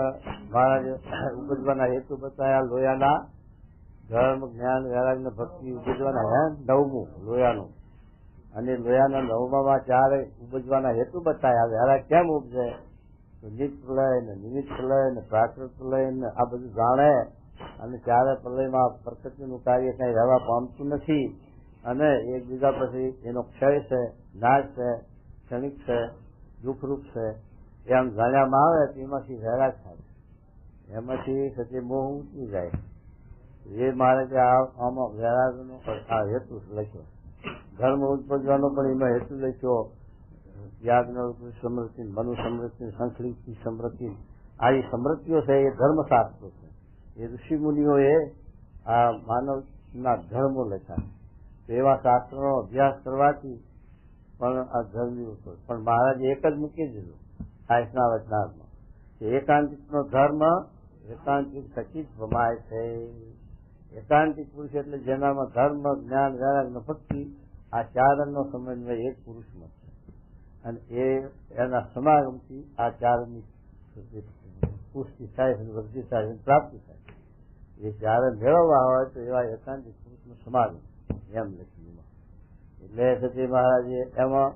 મહારાજે ઉપજવાના હેતુ બતાવ્યા. લોયાના ધર્મ, જ્ઞાન, વૈરાગ ને ભક્તિ ઉપજવાના 9મું લોયાનું. અને લોયાના 9માં 4 ઉપજવાના હેતુ બતાવ્યા. વૈરાગ કેમ ઉપજે તો નિત પ્રલય ને નિમિત્ત પ્રલય ને પ્રાકૃત પ્રલય ને આ બધું જાણે અને 4 પ્રલયમાં પ્રકૃતિનું કાર્ય કઈ રહેવા પામતું નથી અને એકબીજા પછી એનો ક્ષય છે, નાશ છે, ક્ષણિક છે, દુઃખરૂપ છે એમ જાણ્યામાં આવે તો એમાંથી વૈરાગ થાય. એમાંથી સચે મોહ ઉતરી જાય. એ મારે કે આમાં વૈરાગનો આ હેતુ લખ્યો. ધર્મ ઉત્પજવાનો પણ એમાં હેતુ લખ્યો. યાજ્ઞ સમૃદ્ધિ, મનુ સમૃદ્ધિ, સંસ્કૃતિ સમૃદ્ધિ, આ એ સમૃદ્ધિઓ છે એ ધર્મશાસ્ત્રો છે. એ ઋષિ મુનિઓએ આ માનવના ધર્મો લખ્યા. તો એવા શાસ્ત્રોનો અભ્યાસ કરવાથી પણ આ ધર્મીઓ પણ મહારાજે એક જ મૂકી દીધું સાયન્સના વચનાર્થમાં કે એકાંતિકનો ધર્મ એકાંતિક થકી જ ભમાય છે. એકાંતિક પુરુષ એટલે જેનામાં ધર્મ, જ્ઞાન, વૈરાગ ને ભક્તિ આ 4નો સમન્વય એક પુરુષમાં છે અને એના સમાગમથી આ 4ની પુષ્ટિ થાય છે, વૃદ્ધિ થાય છે, પ્રાપ્તિ થાય. એ 4 મેળવવા હોય તો એવા એકાંતિક પુરુષનો સમાગમ એમ લખ્યું. એટલે સતી મહારાજે એમાં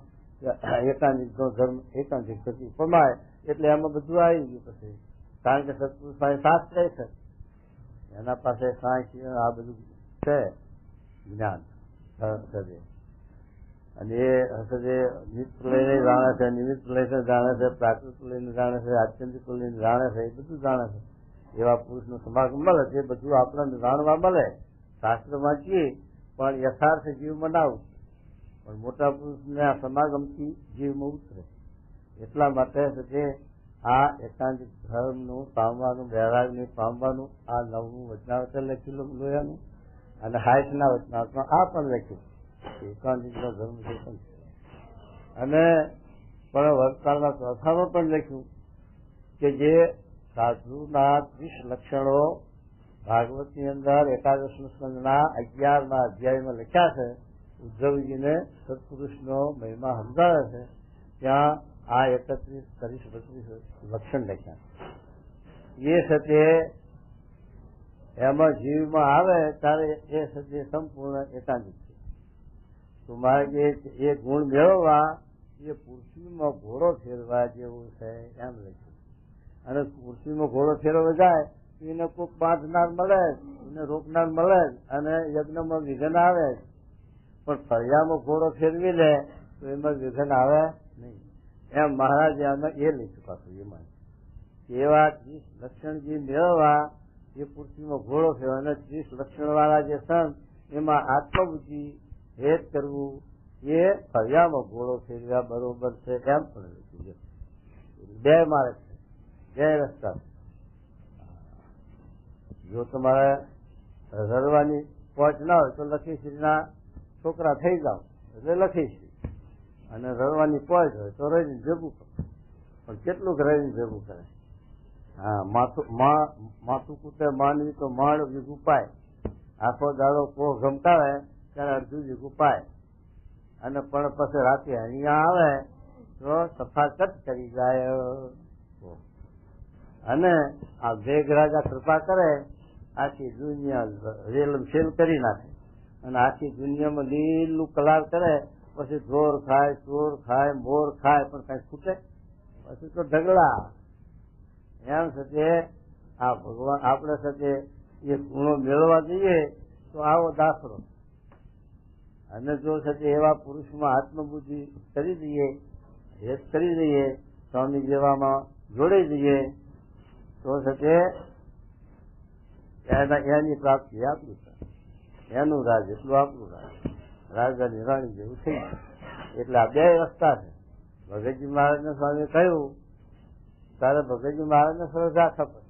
એકાંતિકનો ધર્મ એકાંતિક થકી પમાય એટલે એમાં બધું આવી ગયું. પછી કારણ કે સત્પુરુષ પાસે શાસ્ત્ર છે, એના પાસે સાંઈ આ બધું છે જ્ઞાન હશે. અને એ હશે નિત્ય લઈને જાણે છે, નિમિત્ત લઈને જાણે છે, પ્રાકૃત લઈને જાણે છે, આત્યંતિક લઈને જાણે છે, એ બધું જાણે છે. એવા પુરુષનો સમાગમ મળે તે બધું આપણને જાણવા મળે. શાસ્ત્ર વાંચીએ પણ યથાર્થ જીવમાં ના ઉતરે, પણ મોટા પુરુષને આ સમાગમથી જીવમાં ઉતરે. એટલા માટે છે આ એકાંતિક ધર્મનું પામવાનું, વૈરાગને પામવાનું આ 9મું વચનાવત લખેલું લોયાનું અને 60ના વચનાવતમાં આ પણ લખ્યું એકાંતિકનો ધર્મ છે. અને પણ વર્તમાનના ચોથામાં પણ લખ્યું કે જે સાધુના 30 લક્ષણો ભાગવતની અંદર 11 સ્કંદના 11મા અધ્યાયમાં લખ્યા છે. ઉદ્ધવજીને સત્પુરુષનો મહિમા સમજાવે છે ત્યાં આ 31, 32 લક્ષણ લખ્યા. એ સાથે એમાં જીવમાં આવે ત્યારે એ સત્ય સંપૂર્ણ એકાંતિક છે. તો મારે એ ગુણ મેળવવા એ પૃથ્વીમાં ઘોડો ફેરવા જેવું છે એમ લખ્યું. અને પૃથ્વીમાં ઘોડો ફેરવા જાય એને કોઈક બાંધનાર મળે, એને રોકનાર મળે અને યજ્ઞમાં વિઘન આવે. પણ ફળિયામાં ઘોડો ફેરવી લે તો એમાં વિઘન આવે નહીં. એમ મહારાજે આને એ લખ્યું પાછું. એમાં એવા 30 લક્ષણ જે મેળવવા એ પૃથ્વીમાં ઘોડો ફેરવા અને 30 લક્ષણ વાળા જે સંત એમાં આત્મબુદ્ધિ હેત કરવું એ ફળિયામાં ઘોડો ફેરવ્યા બરોબર છે એમ પણ લખ્યું. બે માર્ગ છે, બે રસ્તા. જો તમારે રડવાની પહોંચ ના હોય તો લખીશ્રીના છોકરા થઈ જાઓ એટલે લખીશ્રી, અને રડવાની પહોંચ હોય તો રહીને ભેગું કરો. પણ કેટલું રહીને ભેગું કરે? હા, માથું કૂટે માનવી તો માળ વીઘું પાય. આખો દાડો કોહ ગમતાવે ત્યારે અડધું વીઘું પાય. અને પણ પછી રાતે અહીંયા આવે તો સફાકત કરી જાય. અને આ મેઘરાજા કૃપા કરે, આખી દુનિયા રેલમ શેલ કરી નાખે અને આખી દુનિયામાં લીલું કલાર કરે. પછી ઢોર ખાય, ચોર ખાય, મોર ખાય, પણ કઈ ખૂટે? પછી તો ઢગલા. એમ સાથે આ ભગવાન આપણે સાથે એ ગુણો મેળવવા જઈએ તો આવો દાખલો. અને જો સાથે એવા પુરુષમાં આત્મબુદ્ધિ કરી દઈએ, હેત કરી દઈએ, સ્વામી જેવામાં જોડી દઈએ તો સાથે એની પ્રાપ્તિ આપણું થાય. એનું રાજ એટલું આપણું રાજ, રાજાની રાણી જેવું થઈ જાય. એટલે આ બે રસ્તા છે. ભગતજી મહારાજને સ્વામી કહ્યું ત્યારે ભગતજી મહારાજને શ્રદ્ધા ખબર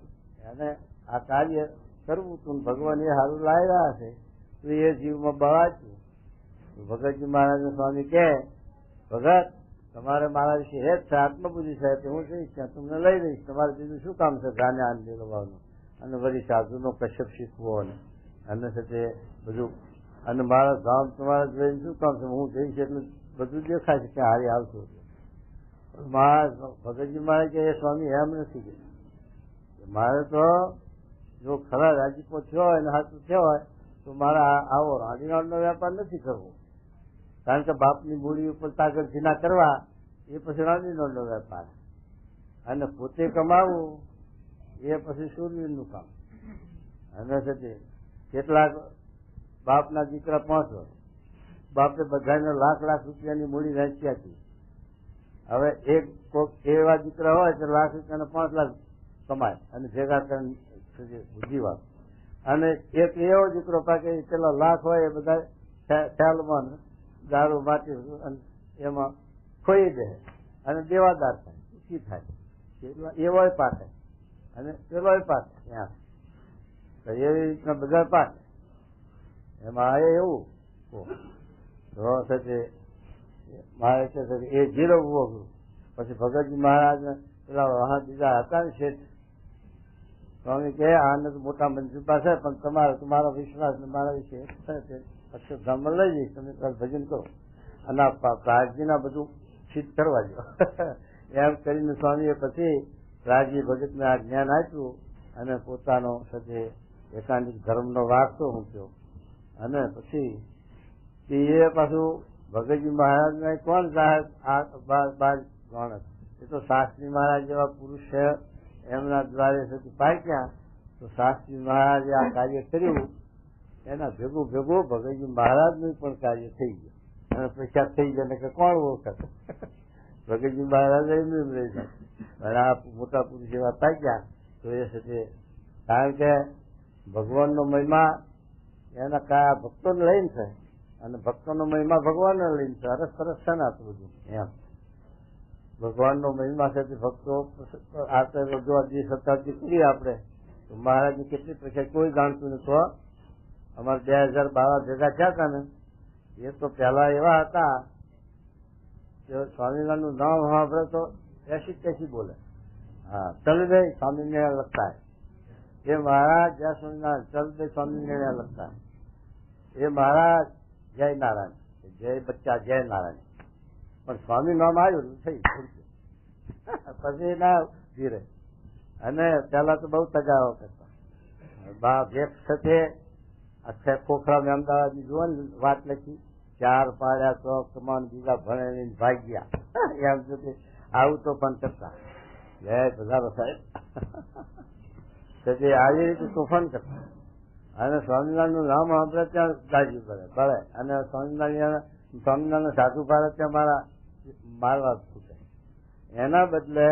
અને આ કાર્ય કરવું તું ભગવાન એ સારું લાવ્યા છે તો એ જીવમાં બવાચ્યું. ભગતજી મહારાજને સ્વામી કહે, ભગત તમારે મારા વિશે હેત છે, આત્મબુદ્ધિ છે, તો હું જઈશ ત્યાં તમને લઈ દઈશ. તમારે બીજું શું કામ છે ધાને આન મેળવવાનું અને વળી સાધુનો કશ્યપ શીખવો અને સાથે બધું. અને મારા ધામ તમારે જોઈને શું કામ છે? હું જઈશ એટલે બધું દેખાય છે કે હારી આવશો. ભગતજી મારે કે એ સ્વામી એમ નથી કે મારે તો જો ખરા રાજીપો થયો હોય ને સાચું થયો હોય તો મારે આવો રાણીનો વેપાર નથી કરવો. કારણ કે બાપની મૂડી ઉપર તાકત ના કરવા એ પછી રાણીનો વેપાર, અને પોતે કમાવું એ પછી શૂરવીરનું કામ. અને સાથે કેટલાક બાપના દીકરા 5 વર્ષ બાપે બધાને લાખ રૂપિયાની મૂડી વેચી હતી. હવે એક કોઈક એવા દીકરા હોય તો લાખ રૂપિયાને 5 લાખ કમાય અને ભેગા કરીને બુદ્ધિવાર. અને એક એવો દીકરો પાકે પેલા લાખ હોય એ બધા ખ્યાલમાં દારૂ માટી એમાં ખોઈ દે અને દેવાદાર થાય, દુઃખી થાય. એવો પાકે અને પેલો પાકે. ત્યાં એવી રીતના બધા પાકે. એમાં એવું મારે એ જીરવવું અઘરું. પછી ભગતજી મહારાજ પેલા બીજા હતા ને શેઠ સ્વામી કે આને તો મોટા મંજૂપા છે, પણ તમારે તમારો વિશ્વાસ ને મારા વિશે અક્ષરધામમાં લઈ જઈશ, તમે ભજન કરો અને પ્રાગજીના બધું સિદ્ધ કરવા દો. એમ કરીને સ્વામીએ પછી પ્રાગજી ભગતને આ જ્ઞાન આપ્યું અને પોતાનો સાથે એકાંતિક ધર્મનો વારસો મૂક્યો. અને પછી એ પાછું ભગતજી મહારાજને કોણ જાહેર બાર ગણત? એ તો શાસ્ત્રી મહારાજ જેવા પુરુષ છે, એમના દ્વારે સુધી પાક્યા. તો શાસ્ત્રી મહારાજે આ કાર્ય કર્યું, એના ભેગું ભગતજી મહારાજનું પણ કાર્ય થઈ ગયું અને પ્રખ્યાત થઈ ગયા કે કોણ ઓળખે. ભગતજી મહારાજ એમ રહી જાય અને આ મોટા પુરુષ એવા પાક્યા. તો એ સાથે કારણ કે ભગવાનનો મહિમા એના કયા ભક્તોને લઈને છે અને ભક્તોનો મહિમા ભગવાનને લઈને છે. અરસ સરસ છે ને આટલું બધું. એમ ભગવાનનો મહિમા છે ભક્તો આપણે શતાબ્દી કરી આપણે તો મહારાજની કેટલી પ્રખ્યાત કોઈ જાણતું નથી. તો અમારે 2012 ભેગા થયા હતા ને એ તો પેલા એવા હતા કે સ્વામિનારાયણનું નામ સાંભળે તો એસી બોલે. હા, ચલભાઈ સ્વામિનારાયણ લખતા એ મહારાજ જય સ્વામિનારાયણ, ચલભાઈ સ્વામિનારાયણ લખતા એ મહારાજ જય નારાયણ, જય બચ્ચા જય નારાયણ. પણ સ્વામી નામ આવ્યું થઈ પછી ના ધીરે. અને પેલા તો બહુ તગાવો કરતા. બા ભેખ સાથે આખા ખોખરા અમદાવાદ ની જુઓ ને વાત લખી, 4 પાડ્યા તો કમાન બીજા ભણે ભાગ્યા એમ સુધી આવું તો પણ કરતા. જય બધા સાહેબ આવી રીતે તોફાન કરતા. અને સ્વામિનારાયણ નું નામ આપણે ત્યાં ગાજી પડે અને સ્વામિનારાયણ સાધુ ભારત ત્યાં મારવા છૂટે. એના બદલે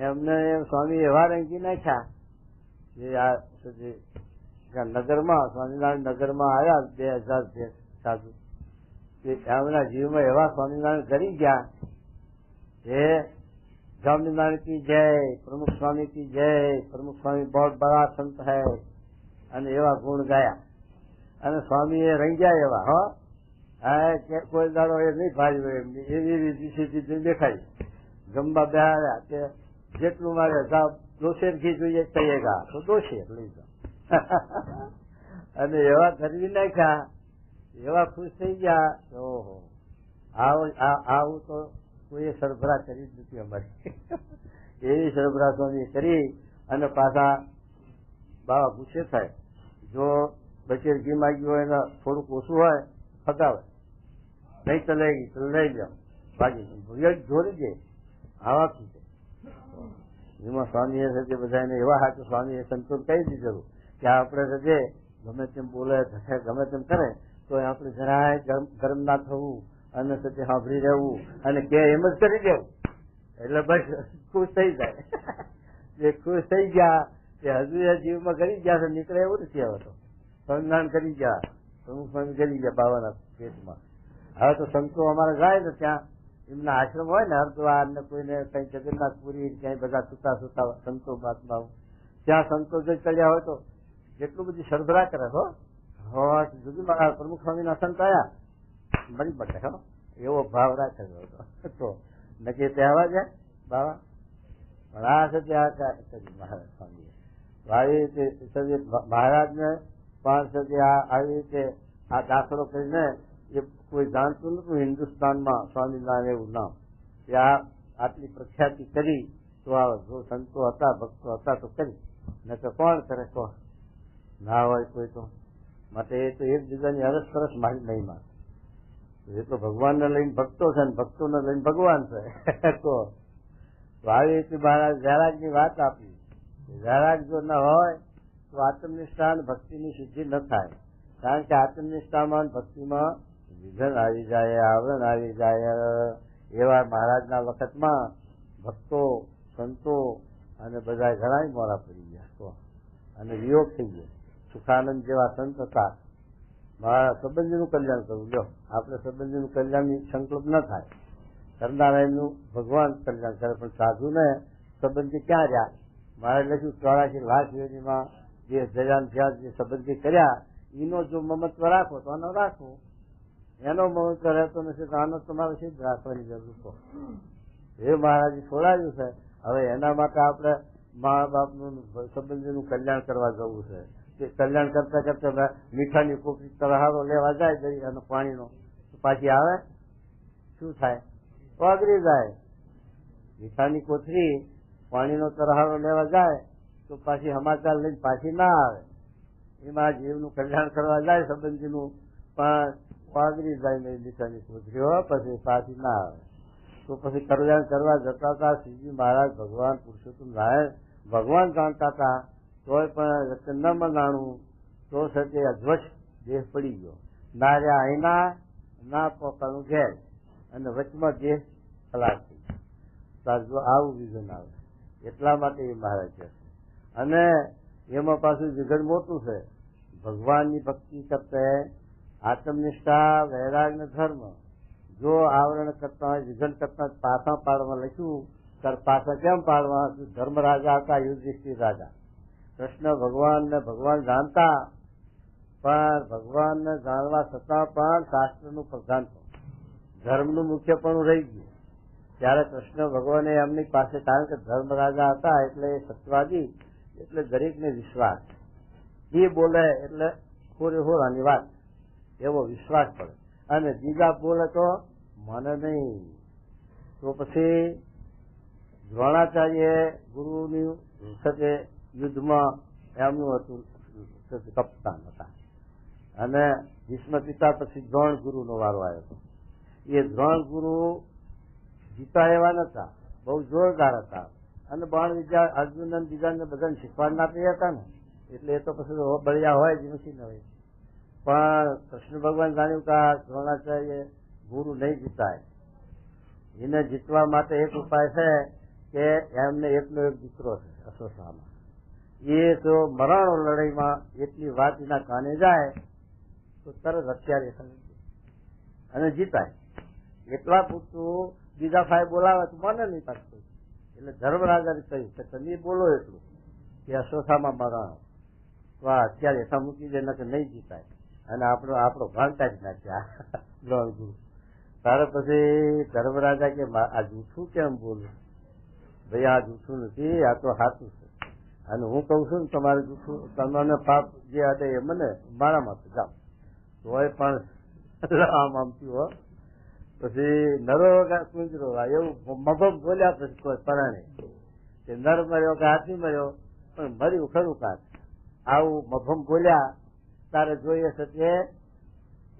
એમને સ્વામી એવા રંગી નાખ્યા જે નગરમાં સ્વામિનારાયણ નગરમાં આવ્યા 2000 સાધુ, એમના જીવમાં એવા સ્વામિનારાયણ કરી ગયા કે સ્વામિનારાયણ કી જય, પ્રમુખ સ્વામી કી જય, પ્રમુખ સ્વામી બહુ બડા સંત હૈ, અને એવા ગુણ ગાયા. અને સ્વામી એ રંગ્યા એવા કે કોઈ દાડો એ નહીં ભાજ્યો એમની એવી દિશી દેખાડી. જમવા બેહાડ્યા કે જેટલું મારે દોશેર ઘી જોઈએ કહીએગા તો દોશેર લઈ જાઓ. અને એવા કરવી નાખ્યા, એવા ખુશ થઈ ગયા. ઓહો, આવું તો કોઈ સરભરા કરી જ નથી અમારી. એવી સરભરા સ્વામી કરી. અને પાછા બાવા ગુસ્સે થાય, જો બચેર ઘી માગ્યું હોય ને થોડુંક ઓછું હોય ફગાવે, નહીં ચલાવી તો લઈ જાઓ ભાગી જોડી દે. આવા ખીચે એમાં સ્વામીએ સાથે બધાને એવા હાથ સ્વામીએ સંતોષ કહી દીધેલું કે આપણે હજે ગમે તેમ બોલે ગમે તેમ કરે તો આપણે જરાય ગરમ ના થવું અને સાથે સાંભળી રહેવું અને કે એમ જ કરી દેવું. એટલે બસ ખુશ થઈ જાય. જે ખુશ થઈ ગયા કે હજુ એ જીવમાં કરી ગયા છે, નીકળે એવું નથી. હવે તો સ્વામિનારાયણ કરી ગયા, પ્રમુખ સ્વામી કરી ગયા બાવાના પેટમાં. હવે તો સંતો અમારે જાય ને ત્યાં એમના આશ્રમ હોય ને હરદ્વાર ને કોઈને કઈ જગન્નાથપુરી ક્યાંય બધા સુતા સંતો મહાત્માઓ, ત્યાં સંતો જો ચડ્યા હોય તો જેટલું બધી સરભરા કરે જુદી મારા પ્રમુખ સ્વામી ના સંત આવ્યા મળી પડે એવો ભાવ રાખે તો નક્કી તહેવાર જાય બાવા. પણ આ છે મહારાજ સ્વામી આવી રીતે મહારાજ ને પણ આવી રીતે આ દાખલો કરીને એ કોઈ જાણતું નતું હિન્દુસ્તાનમાં સ્વામિનારાયણ એવું નામ. ત્યાં આટલી પ્રખ્યાતિ કરી તો જો સંતો હતા ભક્તો હતા તો કરી, ન તો કોણ કરે તો ના હોય કોઈ તો. માટે એ તો એકબીજાની અરસ પરસ મારી મહિમા. એ તો ભગવાનને લઈને ભક્તો છે ને ભક્તોને લઈને ભગવાન છે. તો આવી રીતે મહારાજ વૈરાગની વાત આપી. વૈરાગ જો ન હોય તો આત્મનિષ્ઠા અને ભક્તિની સિદ્ધિ ન થાય. કારણ કે આત્મનિષ્ઠામાં ભક્તિમાં વિઘન આવી જાય, આવરણ આવી જાય. એવા મહારાજના વખતમાં ભક્તો સંતો અને બધા ઘણા મોડા પડી ગયા અને વિયોગ થઈ ગયો. સુખાનંદ જેવા સંત હતા. મારા સંબંધીનું કલ્યાણ કરવું. લો આપણે સંબંધીનું કલ્યાણની સંકલ્પ ન થાય. કરનારાયણનું ભગવાન કલ્યાણ કરે, પણ સાધુને સંબંધી ક્યાં રહ્યા? મારે લખ્યું 84 લાખ યોનીમાં જે જયાન થયા જે સંબંધી કર્યા એનો જો મમત્વ રાખો તો આનો રાખો, એનો મમત્વ રહેતો નથી તો આનો તમારે સિદ્ધ રાખવાની જરૂર છે. એ મહારાજે છોડાવ્યું છે. હવે એના માટે આપણે મા બાપનું સંબંધીનું કલ્યાણ કરવા જવું છે. તે કલ્યાણ કરતા કરતા મીઠાની કોપરી તરહારો લેવા જાય જઈ અને પાણીનો પાછી આવે શું થાય? વાગરી જાય. મીઠાની કોથળી પાણીનો તરહારો લેવા જાય તો પાછી સમાચાર લઈને પાછી ના આવે. એમાં જીવનું કલ્યાણ કરવા જાય સંબંધીનું પણ વાગરી જાય નહીં મીઠાની કોથળીઓ, પછી પાછી ના આવે. તો પછી કલ્યાણ કરવા જતા હતા શ્રીજી મહારાજ ભગવાન પુરુષોત્તમ નારાયણ ભગવાન જાણતા હતા તોય પણ રતન ન મનાણું તો સજે અધ્વચ દેહ પડી ગયો. ના રહ્યા અહીંના ના પોતાનું ઘેર અને વચમાં દેહ ખલાસ થઈ ગયો. જો આવું વિઝન આવે એટલા માટે એ મહારાજ છે. અને એમાં પાછું વિઘન મોટું છે. ભગવાનની ભક્તિ કરતા આત્મનિષ્ઠા વૈરાગ ને ધર્મ જો આવરણ કરતા હોય વિઘન કરતા પાછા પાડવા લખ્યું ત્યારે પાછા કેમ પાડવા? ધર્મ રાજા હતા યુધિષ્ઠિર રાજા. કૃષ્ણ ભગવાનને ભગવાન જાણતા પણ ભગવાનને જાણવા છતાં પણ શાસ્ત્રનું પ્રધાન ધર્મનું મુખ્યપણું રહી ગયું. ત્યારે કૃષ્ણ ભગવાને એમની પાસે, કારણ કે ધર્મ રાજા હતા એટલે એ સત્વાદી એટલે દરેકને વિશ્વાસ, એ બોલે એટલે ખોરે હોરાની વાત એવો વિશ્વાસ પડે. અને બીજા બોલે તો મને નહીં. તો પછી દ્રોણાચાર્ય ગુરુની સાથે યુદ્ધમાં એમનું હતું કપ્તાન હતા. અને ભીષ્મ પિતા પછી દ્રોણ ગુરુનો વારો આવ્યો હતો. એ દ્રોણ ગુરુ જીતા એવા નતા, બહુ જોરદાર હતા. અને બાણ વિદ્યા અર્જુન બીજાને બધાને શીખવાડના તે હતા ને, એટલે એ તો પછી બળિયા હોય જ નથી ને હોય. પણ કૃષ્ણ ભગવાન જાણ્યું કે આ દ્રોણાચાર્ય ગુરુ નહીં જીતાય. એને જીતવા માટે એક ઉપાય છે કે એમને એકનો એક દીકરો છે અશ્વત્થામા. એ તો મરણો લડાઈમાં એટલી વાત એના કાને જાય તો તરત હથિયાર સમજી અને જીતાય. એટલા પૂરતું બીજા ભાઈ બોલાવે તો મને નહીં પાકતું. એટલે ધર્મરાજાને કહ્યું કે તમે બોલો એટલું કે અશ્વત્થામા મરણો તો આ હથિયાર હેઠા મૂકી દે કે નહીં જીતાય. અને આપણો ભાંગતા જ નાખ્યા દ્રોણ ગુરુ. તારે પછી ધર્મરાજા કે આ જૂઠું કેમ બોલું? ભાઈ આ જૂઠું નથી, આ તો સાચું છે. અને હું કઉ છું ને તમારે જૂઠું તમને પાપ જે અડે એ મને મારામાં જાઓ તોય પણ આમ થયું હો. પછી નરો કુંજરો એવું મગમ બોલ્યા પછી કોઈ પરાણે કે નર મર્યો કે હાથી મર્યો પણ મર્યું ખરું કાંક. આવું મભમ બોલ્યા તારે જોઈએ છે કે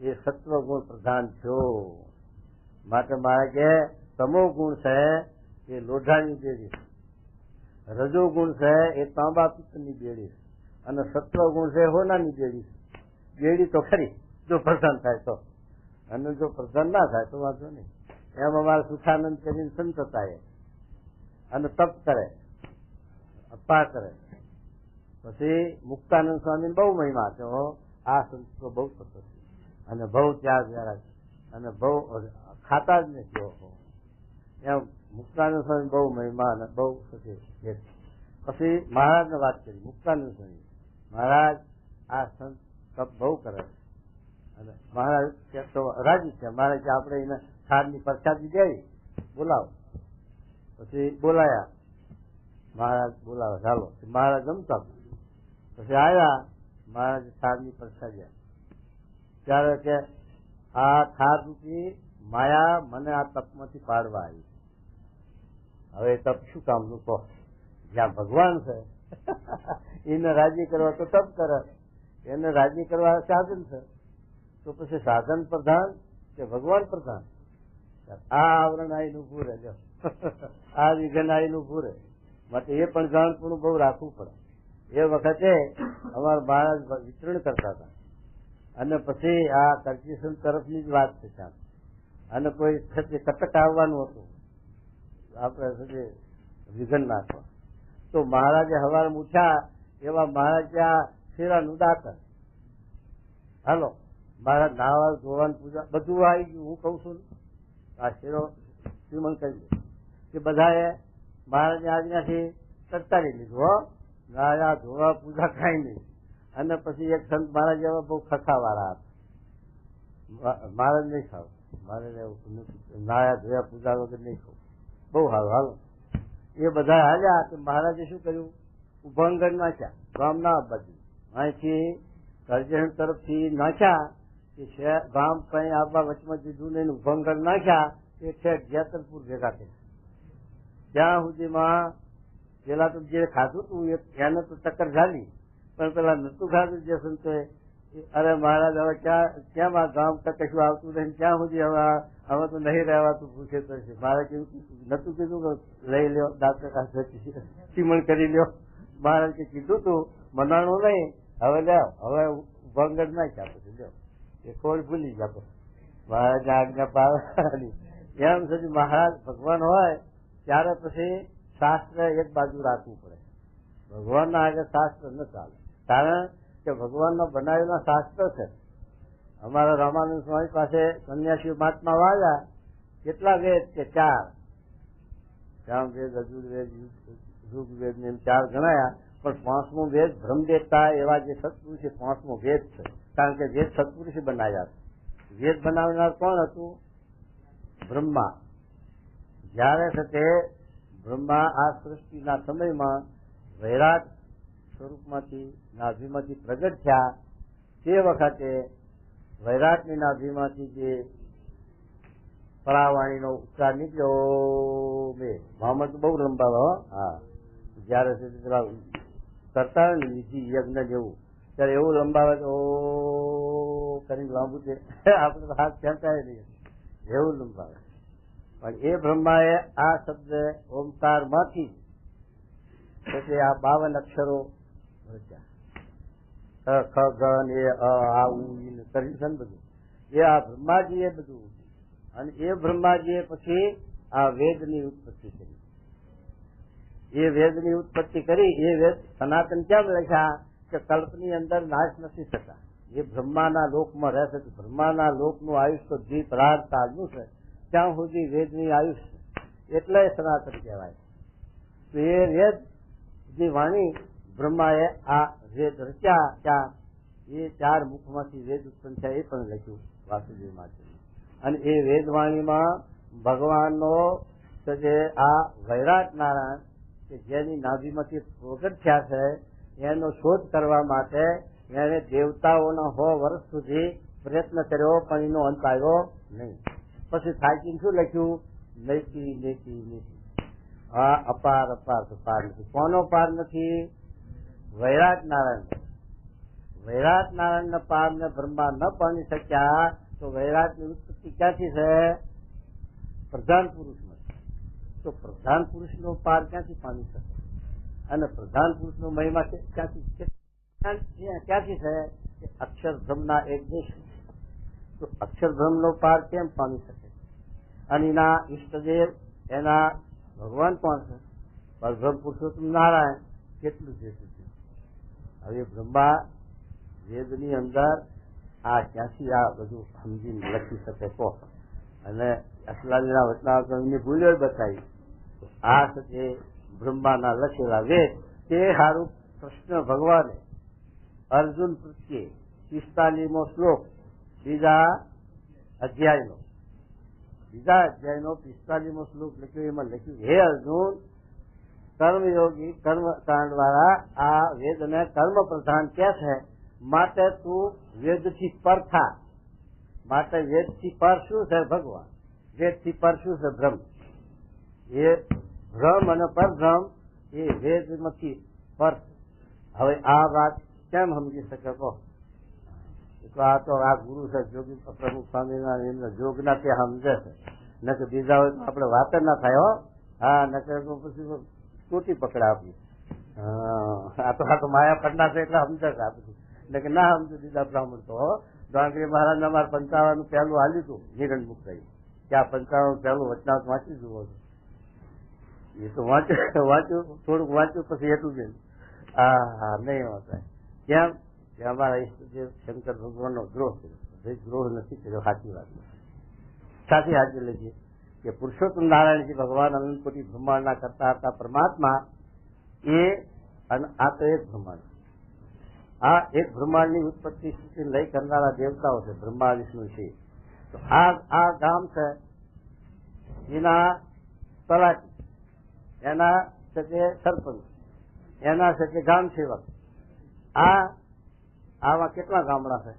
એ સત્વ ગુણ પ્રધાન થયો. માટે મારે કે તમો ગુણ છે એ લોઢાની બેડી, રજો ગુણ છે એ તાંબા પિત્તની બેડી, અને સત્વ ગુણ છે હોનાની બેડી. બેડી તો ખરી જો પ્રધાન થાય તો, અને જો પ્રધાન ના થાય તો વાંધો નહીં. એમ અમારે સુખાનંદ કરીને સંત થાય અને તપ કરે, અપા કરે. પછી મુક્તાનંદ સ્વામી બહુ મહિમા છે. આ સંતો બહુ તપસ્વી અને બહુ ત્યાગ વ્યારા છે અને બહુ ખાતા જ નથી. એમ મુક્તાનંદ સ્વામી બહુ મહિમા અને બહુ પછી મહારાજ ને વાત કરી. મુક્તાનંદ સ્વામી મહારાજ આ સંત તપ બહુ કરે અને મહારાજ તો રાજી છે. મહારાજ કે આપણે એને થાળની પ્રસાદી દેવી, બોલાવો. પછી બોલાયા મહારાજ, બોલાવે ચાલો. મહારાજ જમતા પછી આવ્યા મહારાજ થાળની પ્રસાદી. ત્યારે કે આ થાળ રૂપી માયા મને આ તપમાંથી પાડવા આવી. હવે તપ શું કામનું કહો? જ્યાં ભગવાન છે એને રાજી કરવા તો તપ કરે, એને રાજી કરવા સાધન છે. તો પછી સાધન પ્રધાન કે ભગવાન પ્રધાન? આ આવરણ આવીને ઉભું રહે, આ વિઘન આવીને ઉભું રહે. માટે એ પણ જાણપણું બહુ રાખવું પડે. એ વખતે અમારા મહારાજ વિતરણ કરતા હતા અને પછી આ કરજીસન તરફની જ વાત છે ત્યાં. અને કોઈ કટક આવવાનું હતું આપણે વિઘન નાખવા. તો મહારાજે હવારે ઉઠ્યા એવા મહારાજ ત્યાં શેરાનું દાતર, હાલો મહારાજ નાવા ધોવાનું પૂજા બધું આવી ગયું. હું કઉ છું આ શેરો શ્રીમંત કરી દે કે બધાએ મહારાજની આજ્ઞાથી તરતારી લીધું. હો નાયા ધોવા પૂજા કાંઈ નહીં. અને પછી એક સંત મહારાજ એવા બહુ ખખા વાળા હતા. મહારાજ નહીં ખાવ, મારે નાયા ધોયા પૂજા વગર નહીં ખાવ, બહુ સારું હાલો. એ બધા હાલ્યા તો મહારાજે શું કર્યું? ઉભંગર નાખ્યા ગામના બાજુ. અહીંથી કરજણ તરફથી નાખ્યા કે ગામ કઈ આવવા વચમાં દીધું ને ઉભંગર નાખ્યા. એ છે જેતરપુર ભેગા થયા. ત્યાં સુધીમાં પેલા તો જે ખાધું હતું એને તો ટક્કર ઝાલી, પણ પેલા નતું ખાધું જે સંતોએ, અરે મહારાજ હવે કેમ આ ગામ કશું આવતું નહીં, ક્યાં સુધી હવે તો નહીં રહેવાતું, પૂછે તો છે. મારે કેવું નતું કીધું કે લઈ લ્યો ડાક્ટર સીમણ કરી લ્યો. મહારાજ કે કીધું તું મનાણું નહીં, હવે લ્યો હવે ભંગર ના ચાપો લ્યો. એ ખોડ ભૂલી જાતો મહારાજ આજ્ઞા પાડવાની. એમ સુધી મહારાજ ભગવાન હોય ત્યારે પછી શાસ્ત્ર એક બાજુ રાખવું પડે. ભગવાનના આગળ શાસ્ત્ર ન ચાલે, કારણ કે ભગવાનના બનાવેલા શાસ્ત્ર છે. અમારા રામાનંદ સ્વામી પાસે સંન્યાસી મહાત્મા વાળા કેટલા વેદ કે 4 સામવેદ, અજુર્વેદ, ઋગ્વેદ ને 4 ગણાયા. પણ 5મો વેદ બ્રહ્મદેવતા એવા જે સત્પુરુષે 5મો વેદ છે. કારણ કે વેદ સત્પુરુષે બનાવ્યા. વેદ બનાવનાર કોણ હતું? બ્રહ્મા. જયારે છે તે બ્રહ્મા આ સૃષ્ટિના સમયમાં વૈરાટ સ્વરૂપમાંથી નાભીમાંથી પ્રગટ થયા. તે વખતે વૈરાટની નાભીમાંથી જે પરાવાણીનો ઉચ્ચાર નીકળ્યો, મોહમ્મદ બહુ લંબાવો. હા, જયારે કરતા હોય ને વિધિ યજ્ઞ જેવું, ત્યારે એવું લંબાવે તો ઓ કરીને લાંબુ છે, આપણે હાથ ખેંચાય નહીં એવું લંબાવે. પણ એ બ્રહ્માએ આ શબ્દ ઓમકાર માંથી એટલે આ 52 અક્ષરો રચ્યા, ખ ગ ને આ કરીને બધું એ આ બ્રહ્માજીએ બધું. અને એ બ્રહ્માજીએ પછી આ વેદની ઉત્પત્તિ કરી. એ વેદની ઉત્પત્તિ કરી. એ વેદ સનાતન કેમ લખ્યા કે કલ્પની અંદર નાશ નથી થતા. એ બ્રહ્માના લોકમાં રહેશે. બ્રહ્માના લોકનું આયુષ્ય દીપ રાત તાજનું છે ત્યાં સુધી વેદની આયુષ્ય, એટલે સનાતન કહેવાય. તો એ વેદ ની વાણી બ્રહ્માએ આ વેદ રચ્યા ત્યાં એ 4 મુખમાંથી વેદ ઉત્પન્ન થયા એ પણ લખ્યું વાસુદેવ માટે. અને એ વેદવાણીમાં ભગવાનનો જે આ વૈરાટ નારાયણ કે જેની નાભીમાંથી પ્રગટ થયા છે એનો શોધ કરવા માટે એને દેવતાઓના 100 વર્ષ સુધી પ્રયત્ન કર્યો પણ એનો અંત આવ્યો નહીં. પછી થાકીને શું લખ્યું? નૈકી નેકી નેકી. હા, અપાર અપાર તો પાર નથી. કોનો પાર નથી? વૈરાટ નારાયણ. વૈરાટ નારાયણ પાર ને બ્રહ્મા ન પામી શક્યા તો વૈરાટ ની ઉત્પત્તિ ક્યાંથી છે? પ્રધાન પુરુષમાં. તો પ્રધાન પુરુષ નો પાર ક્યાંથી પામી શકે? અને પ્રધાન પુરુષ નો મહિમા ક્યાંથી છે? અક્ષરબ્રહ્મના એક દેશ. તો અક્ષરબ્રહ્મ નો પાર કેમ પામી શકે? અને એના ઈષ્ટદેવ એના ભગવાન કોણ છે? પરબ્રહ્મ પુરુષોત્તમ નારાયણ. કેટલું છે? હવે બ્રહ્મા વેદની અંદર આ ક્યાંથી આ બધું સમજીને લખી શકે તો? અને અસલાલીના વચનાવતની ભૂલો બતાવી. આ છે બ્રહ્માના લખેલા વેદ. તે હારું કૃષ્ણ ભગવાને અર્જુન પ્રત્યે 45મો શ્લોક બીજા અધ્યાયનો 45મો શ્લોક લખ્યો. એમાં લખ્યું, હે અર્જુન, કર્મયોગી કર્મકાંડ વાળા આ વેદને કર્મ પ્રધાન કે છે, માટે તું વેદથી પર થા. માટે વેદથી પર શું છે? ભગવાન. વેદથી પર શું છે? બ્રહ્મ. એ ભ્રમ અને પરબ્રહ્મ એ વેદમાંથી પર. હવે આ વાત કેમ સમજી શકે? આ તો આ ગુરુ છે જોગી પ્રમુખ સ્વામિનારાયણ જોગના ત્યાં સમજે છે. ન કે બીજા હોય તો આપણે વાત ના થાય. હો હા, ન કે પછી તૂટી પકડા આપી. આ તો માયા પડના છે એટલે સમજે છે આ બધું. એટલે કે ના સમજે બીજા બ્રાહ્મણ તો દ્વારકરી મહારાજ અમારે 55 પહેલું હાલ્યું હતું નિરંજ મુક્ત ત્યાં 55 પહેલું વચનાવત વાંચી જુઓ છો. એ તો વાંચ્યું થોડુંક વાંચ્યું પછી એટલું જ. હા નહીં વાંચાય. કેમ કે અમારા ઈષ્ટદેવ શંકર ભગવાનનો દ્રોહ કર્યો. દ્રોહ નથી કર્યો, સાચી વાત સાચી હાજર લઈએ કે પુરુષોત્તમ નારાયણજી ભગવાન અનંત કોટી બ્રહ્માંડના કરતા હતા પરમાત્મા. એ અને આ તો એક બ્રહ્માંડ. આ એક બ્રહ્માંડની ઉત્પત્તિ સ્થિતિ લઈ કરનારા દેવતાઓ છે બ્રહ્મા વિષ્ણુ છે. તો આ ગામ છે એના તલાટી, એના છે સરપંચ, એના છે ગામ સેવક. આવા કેટલા ગામડા છે?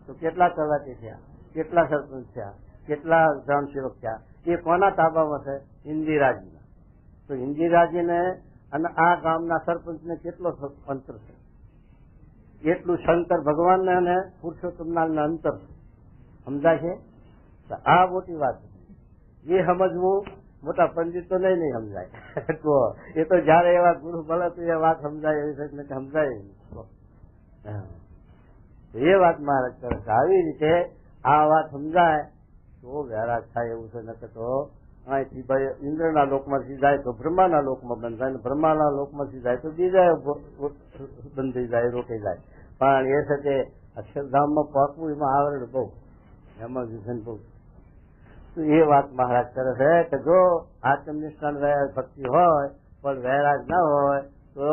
તો કેટલા તલાટી થયા, કેટલા સરપંચ થયા, કેટલા ગ્રામ સેવક થયા? એ કોના તાબામાં છે? ઇન્દિરાજીના. તો ઇન્દિરાજીને અને આ ગામના સરપંચને કેટલો અંતર છે? એટલું શંકર ભગવાનને અને પુરુષોત્તમના અંતર છે. સમજાય છે? આ મોટી વાત છે. એ સમજવું મોટા પંડિતો નહીં સમજાય. તો એ તો જયારે એવા ગુરુ મળે તો એ વાત સમજાય એવી રીતે સમજાય. એ વાત મહારાજ કરે છે. આવી રીતે આ વાત સમજાય તો વૈરાગ થાય એવું છે. નકે તો અહીંથી ભાઈ ઇન્દ્રના લોકમાંથી જાય તો બ્રહ્માના લોકમાં બંધાય, ને બ્રહ્માના લોકમાંથી જાય તો બીજા બંધી જાય, રોકાઈ જાય. પણ એ છે કે અક્ષરધામમાં પહોંચવું એમાં આવરણ બહુ, એમાં વિઘન બહુ. તો એ વાત મહારાજ કરે છે કે જો આત્મનિષ્ઠા ભક્તિ હોય પણ વૈરાગ ના હોય તો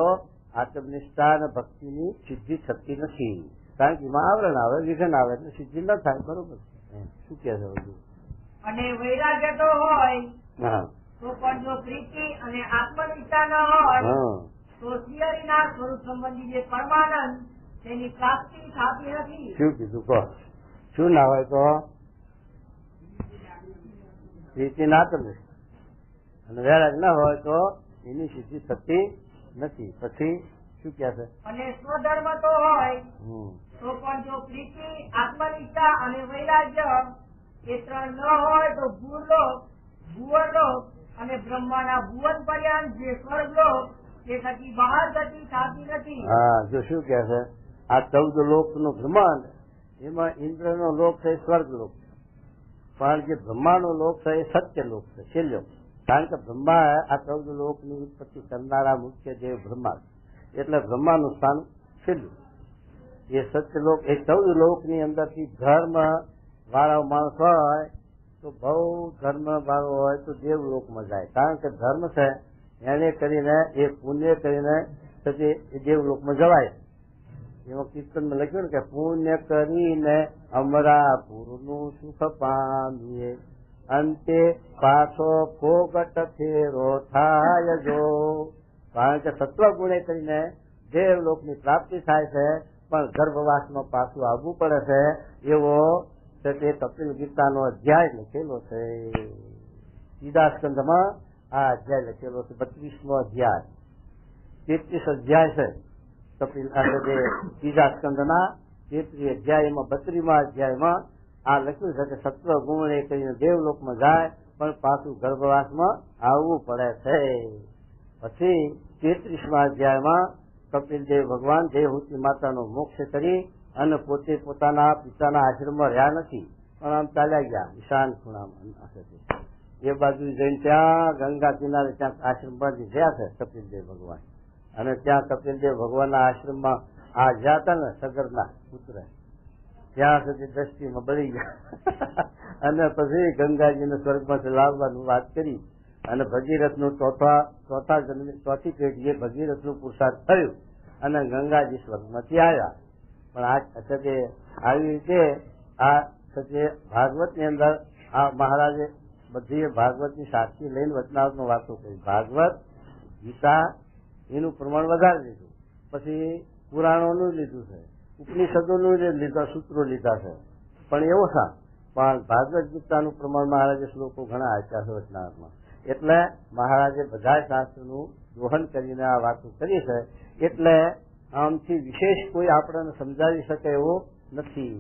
આત્મનિષ્ઠા અને ભક્તિની સિદ્ધિ થતી નથી. કારણ કે એમાં આવરણ આવે, વિઘન આવે એટલે સિદ્ધિ ન થાય. બરોબર. શું કે છે બધું? અને વૈરાગ્ય તો હોય તો પણ જો પ્રીતિ અને આત્મનિષ્ઠા ન હોય તો શ્રીહરિના સ્વરૂપ સંબંધી જે પરમાનંદ તેની પ્રાપ્તિ થતી નથી. શું કીધું? કહો. શું ના હોય તો? પ્રીતિ ના આત્મનિષ્ઠા અને વૈરાગ ના હોય તો એની સિદ્ધિ થતી નથી. પછી શું કે છે? અને સ્વધર્મ તો હોય તો પણ જો પ્રીતિ, આત્મનિષ્ઠા અને વૈરાગ્ય એ ત્રણ ન હોય તો ભૂલોક, ભુવનલોક અને બ્રહ્માના ભુવન પર્યંત જે સ્વર્ગલોક તે થકી બહાર ગતિ થતી નથી. હા, જો શું કે છે, આ 14 લોકનું બ્રહ્માંડ, એમાં ઇન્દ્રનો લોક છે સ્વર્ગ લોક, પણ જે બ્રહ્માનો લોક છે એ સત્ય લોક છે, છેલ્લો. કારણ કે બ્રહ્મા આ 14 લોકની ઉત્પત્તિ કરનારા મુખ્ય દેવ બ્રહ્મા, એટલે બ્રહ્માનું સ્થાન છેલ્લું. એ સત્ય લોક, એ 14 લોકની અંદરથી ધર્મ વાળો માણસ હોય તો બહુ ધર્મ વાળો હોય તો દેવલોકમાં જાય. કારણ કે ધર્મ છે એને કરીને, એ પુણ્ય કરીને એ દેવલોકમાં જવાય. એમાં કીર્તનમાં લખ્યું ને કે પુણ્ય કરીને અમરાપુરનું સુખ પામીએ, અંતે પાછો ફોગટ ફેરો થાય જો. કારણ કે સત્વ ગુણે કરીને દેવલોકની પ્રાપ્તિ થાય છે, પણ ગર્ભવાસમાં પાછું આવવું પડે છે. એવો તે કપિલ ગીતાનો અધ્યાય લખેલો છે. 3 સ્કંધમાં આ અધ્યાય લખેલો છે, 32મો અધ્યાય, 33 અધ્યાય છે કપિલ, 3 સ્કંધના 33 અધ્યાયમાં 32મા અધ્યાયમાં આ લખ્યું છે કે સત્વ ગુણ એ કરીને દેવલોકમાં જાય પણ પાછું ગર્ભવાસમાં આવવું પડે છે. પછી 33મા અધ્યાયમાં કપિલદેવ ભગવાન દેવહૂતિ માતાનો મોક્ષ કરી અને પોતે પોતાના પિતાના આશ્રમમાં રહ્યા નથી, પણ આમ ચાલ્યા ગયા ઈશાન ખૂણામાં. એ બાજુ જઈને ત્યાં ગંગા કિનારે ત્યાં આશ્રમ બાંધી ગયા છે કપિલદેવ ભગવાન. અને ત્યાં કપિલદેવ ભગવાનના આશ્રમમાં આ જ્યાં હતા ને સગરના પુત્ર, ત્યાં સુધી દ્રષ્ટિમાં બળી ગયા. અને પછી ગંગાજીને સ્વર્ગમાંથી લાવવાનું વાત કરી અને ભગીરથનું ચોથી પેઢીએ ભગીરથનું પુરુષાર્થ થયું અને ગંગાજી સ્વર્ગમાંથી આવ્યા. પણ આ છતે આવી રીતે આ છતે ભાગવતની અંદર આ મહારાજે બધી ભાગવતની સાક્ષી લઈને વચનાવતમાં વાતો કરી. ભાગવત, ગીતા એનું પ્રમાણ વધારે લીધું, પછી પુરાણોનું લીધું છે, ઉપનિષદોનું લીધા, સૂત્રો લીધા છે, પણ એવું સા પણ ભાગવત ગીતાનું પ્રમાણ મહારાજે શ્લોકો ઘણા આપ્યા છે વચનાવતમાં. એટલે મહારાજે બધા શાસ્ત્રનું દોહન કરીને આ વાતો કરી છે. એટલે આમથી વિશેષ કોઈ આપણને સમજાવી શકે એવું નથી.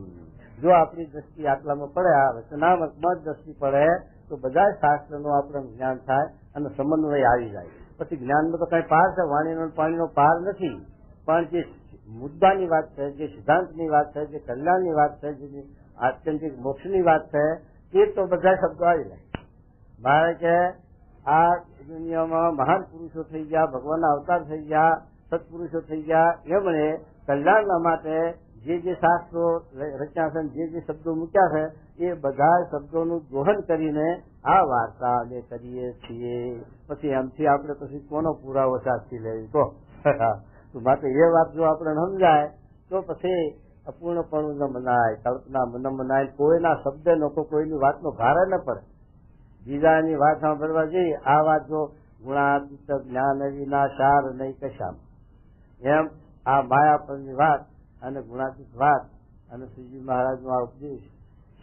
જો આપણી દ્રષ્ટિ આટલામાં પડે, આ વચનામૃતમાં દ્રષ્ટિ પડે તો બધા શાસ્ત્રનું આપણને જ્ઞાન થાય અને સમન્વય આવી જાય. પછી જ્ઞાનમાં તો કઈ પાર છે, વાણીનો પાણીનો પાર નથી, પણ જે મુદ્દાની વાત છે, જે સિદ્ધાંતની વાત છે, જે કલ્યાણની વાત છે, જે આત્યંતિક મોક્ષની વાત છે, એ તો બધા શબ્દો આવી જાય. મારે કે આ દુનિયામાં મહાન પુરુષો થઈ ગયા, ભગવાનના અવતાર થઈ ગયા, સત્પુરુષો થઈ ગયા, એમણે કલ્યાણના માટે જે શાસ્ત્રો રચ્યા છે, જે શબ્દો મૂક્યા છે, એ બધા શબ્દોનું દોહન કરીને આ વાર્તા અમે કરીએ છીએ. પછી એમથી આપણે પછી કોનો પુરાવો સાચી લેવી તો માટે એ વાત જો આપણે સમજાય તો પછી અપૂર્ણપણું ન મનાય, કલ્પના ન મનાય, કોઈના શબ્દ નો કોઈની વાતનો ભારે ન પડે. બીજાની વાત સાંભળવા જઈએ, આ વાત જો ગુણાતીત જ્ઞાન વિના સાર નહીં કશામ, એમ આ માયાપણની વાત અને ગુણાતીત વાત અને શ્રીજી મહારાજનો આ ઉપદેશ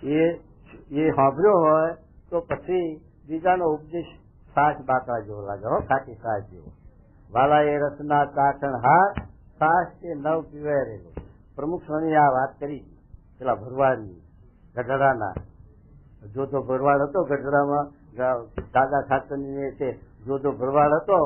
એ સાંભળ્યો હોય તો પછી બીજાનો ઉપદેશ સાચ બાકડા જેવો લાગે, હો, ખાટી સાચ જેવો. વાલા એ રસના ચાખણ હાથ સાસ કે નવ પીવે રહેલો. પ્રમુખ સ્વામી આ વાત કરી પેલા ભરવાડની, ગઢડાના. જોતો ભરવાડ હતો ગઢડામાં, દાદા ખાતરની છે જોતો ભરવાડ હતો.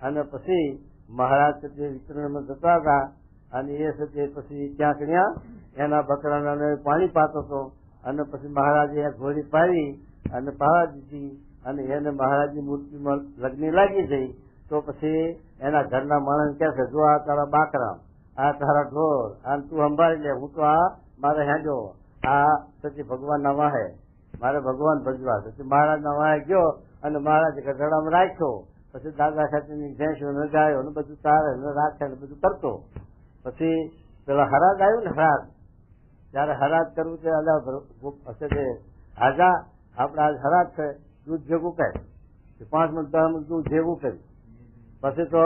અને પછી મહારાજ સાથે વિતરણમાં જતા હતા અને એ સાથે પછી ત્યાં ત્યાં એના બકરાના પાણી પાતો હતો. અને પછી મહારાજે ઘોડી પાડી અને પાવા દીધી અને એને મહારાજની મૂર્તિમાં લગ્ન લાગી ગઈ. તો પછી એના ઘરના માણસ કહે છે, જો આ તારા બાકરા, આ તારા ઢોર, આ તું સંભાળી લે, હું તો આ મારે હેંજો આ પછી ભગવાન ના વાહે મારે ભગવાન ભજવા. પછી મહારાજ ના વાહે ગયો અને મહારાજે ગઢડામાં રાખ્યો. પછી દાદા ખાતરની ભેંસો ને ગાયો ને બધું તારે ને રાખે ને બધું કરતો. પછી પેલા હરાજ આવ્યું ને હરાજ, જયારે હરાજ કરવું છે આજા આપડે આજ હરાજ છે, દૂધ ભેગું કરે 5 મિનિટ 10 મિનિટ દૂધ ભેગું કર્યું. પછી તો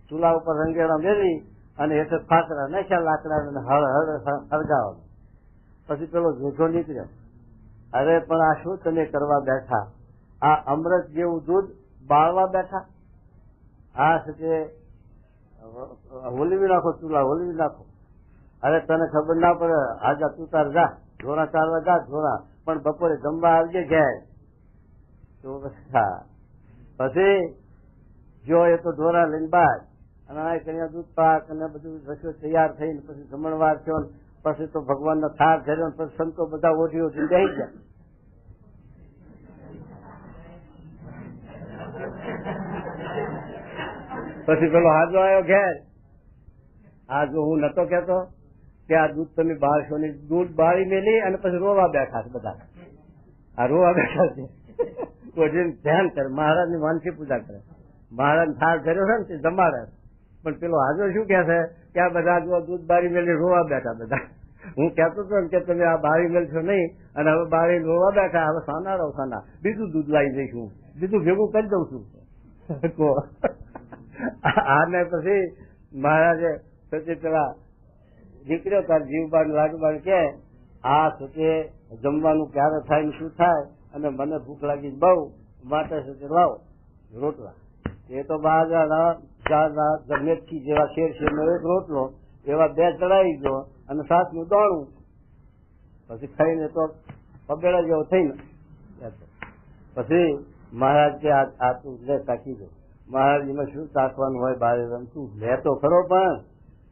ચૂલા ઉપર રંગેડા મેળવી અને હેઠે ફાકરા નાખ્યા લાકડા હળગાવવા. પછી પેલો જોજો નીકળ્યો, અરે પણ આ શું તમે કરવા બેઠા? આ અમૃત જેવું દૂધ બાળવા બેઠા? આ છે હોલવી નાખો, ચૂલા હોલવી નાખો. અરે તને ખબર ના પડે, આજા તું તાર જા, ઢોરા ચાલવા જા ઢોરા, પણ બપોરે જમવા આવજે ઘેર. તો પછી જો એ તો ઢોરા લઈને બાર અને કન્યા દૂધ પાક અને બધું રસોઈ તૈયાર થઈને પછી જમણવાર થયો, પછી તો ભગવાનનો થાળ ધર્યો, પછી સંતો બધા ઓઢી ઓઢી બેસી ગયા. પછી પેલો હાજો આવ્યો ઘેર. આ જો હું નતો કેતો કે આ દૂધ તમે બાળશો ની, દૂધ બાળી મેલી અને પછી રોવા બેઠા છે બધા. આ રોવા બેઠા છે, ધ્યાન કરે, મહારાજ ની માનસી પૂજા કરે, મહારાજ થાળ ધર્યો છે ને તે જમાડે. પણ પેલો હાજો શું કે છે કે આ બધા જો દૂધ બાળી મેલી રોવા બેઠા બધા. હું કેતો હતો કે તમે આ બાળી મેલશો નહીં અને હવે બાળી રોવા બેઠા, હવે સાના રહો સાના, બીજું દૂધ લાવી દઈશું, બીજું ભેગું કરી દઉં છું. આને પછી મહારાજે સચે પેલા દીકરીઓ તાર જીવબાન લાડુબાન કે આ સચે જમવાનું ક્યારે થાય ને શું થાય, અને મને ભૂખ લાગી બહુ, માટે સચે લાવો રોટલા. એ તો મેથી જેવા શેર શેરનો એક રોટલો, એવા 2 ચડાવી ગયો અને 7નું દોણું. પછી ખાઈને તો પબેડા જેવો થઈને પછી મહારાજ કે આ તું લે તાકી દો. મહારાજ એમાં શું તાકવાનું હોય, બારે રમતું લે તો ખરો, પણ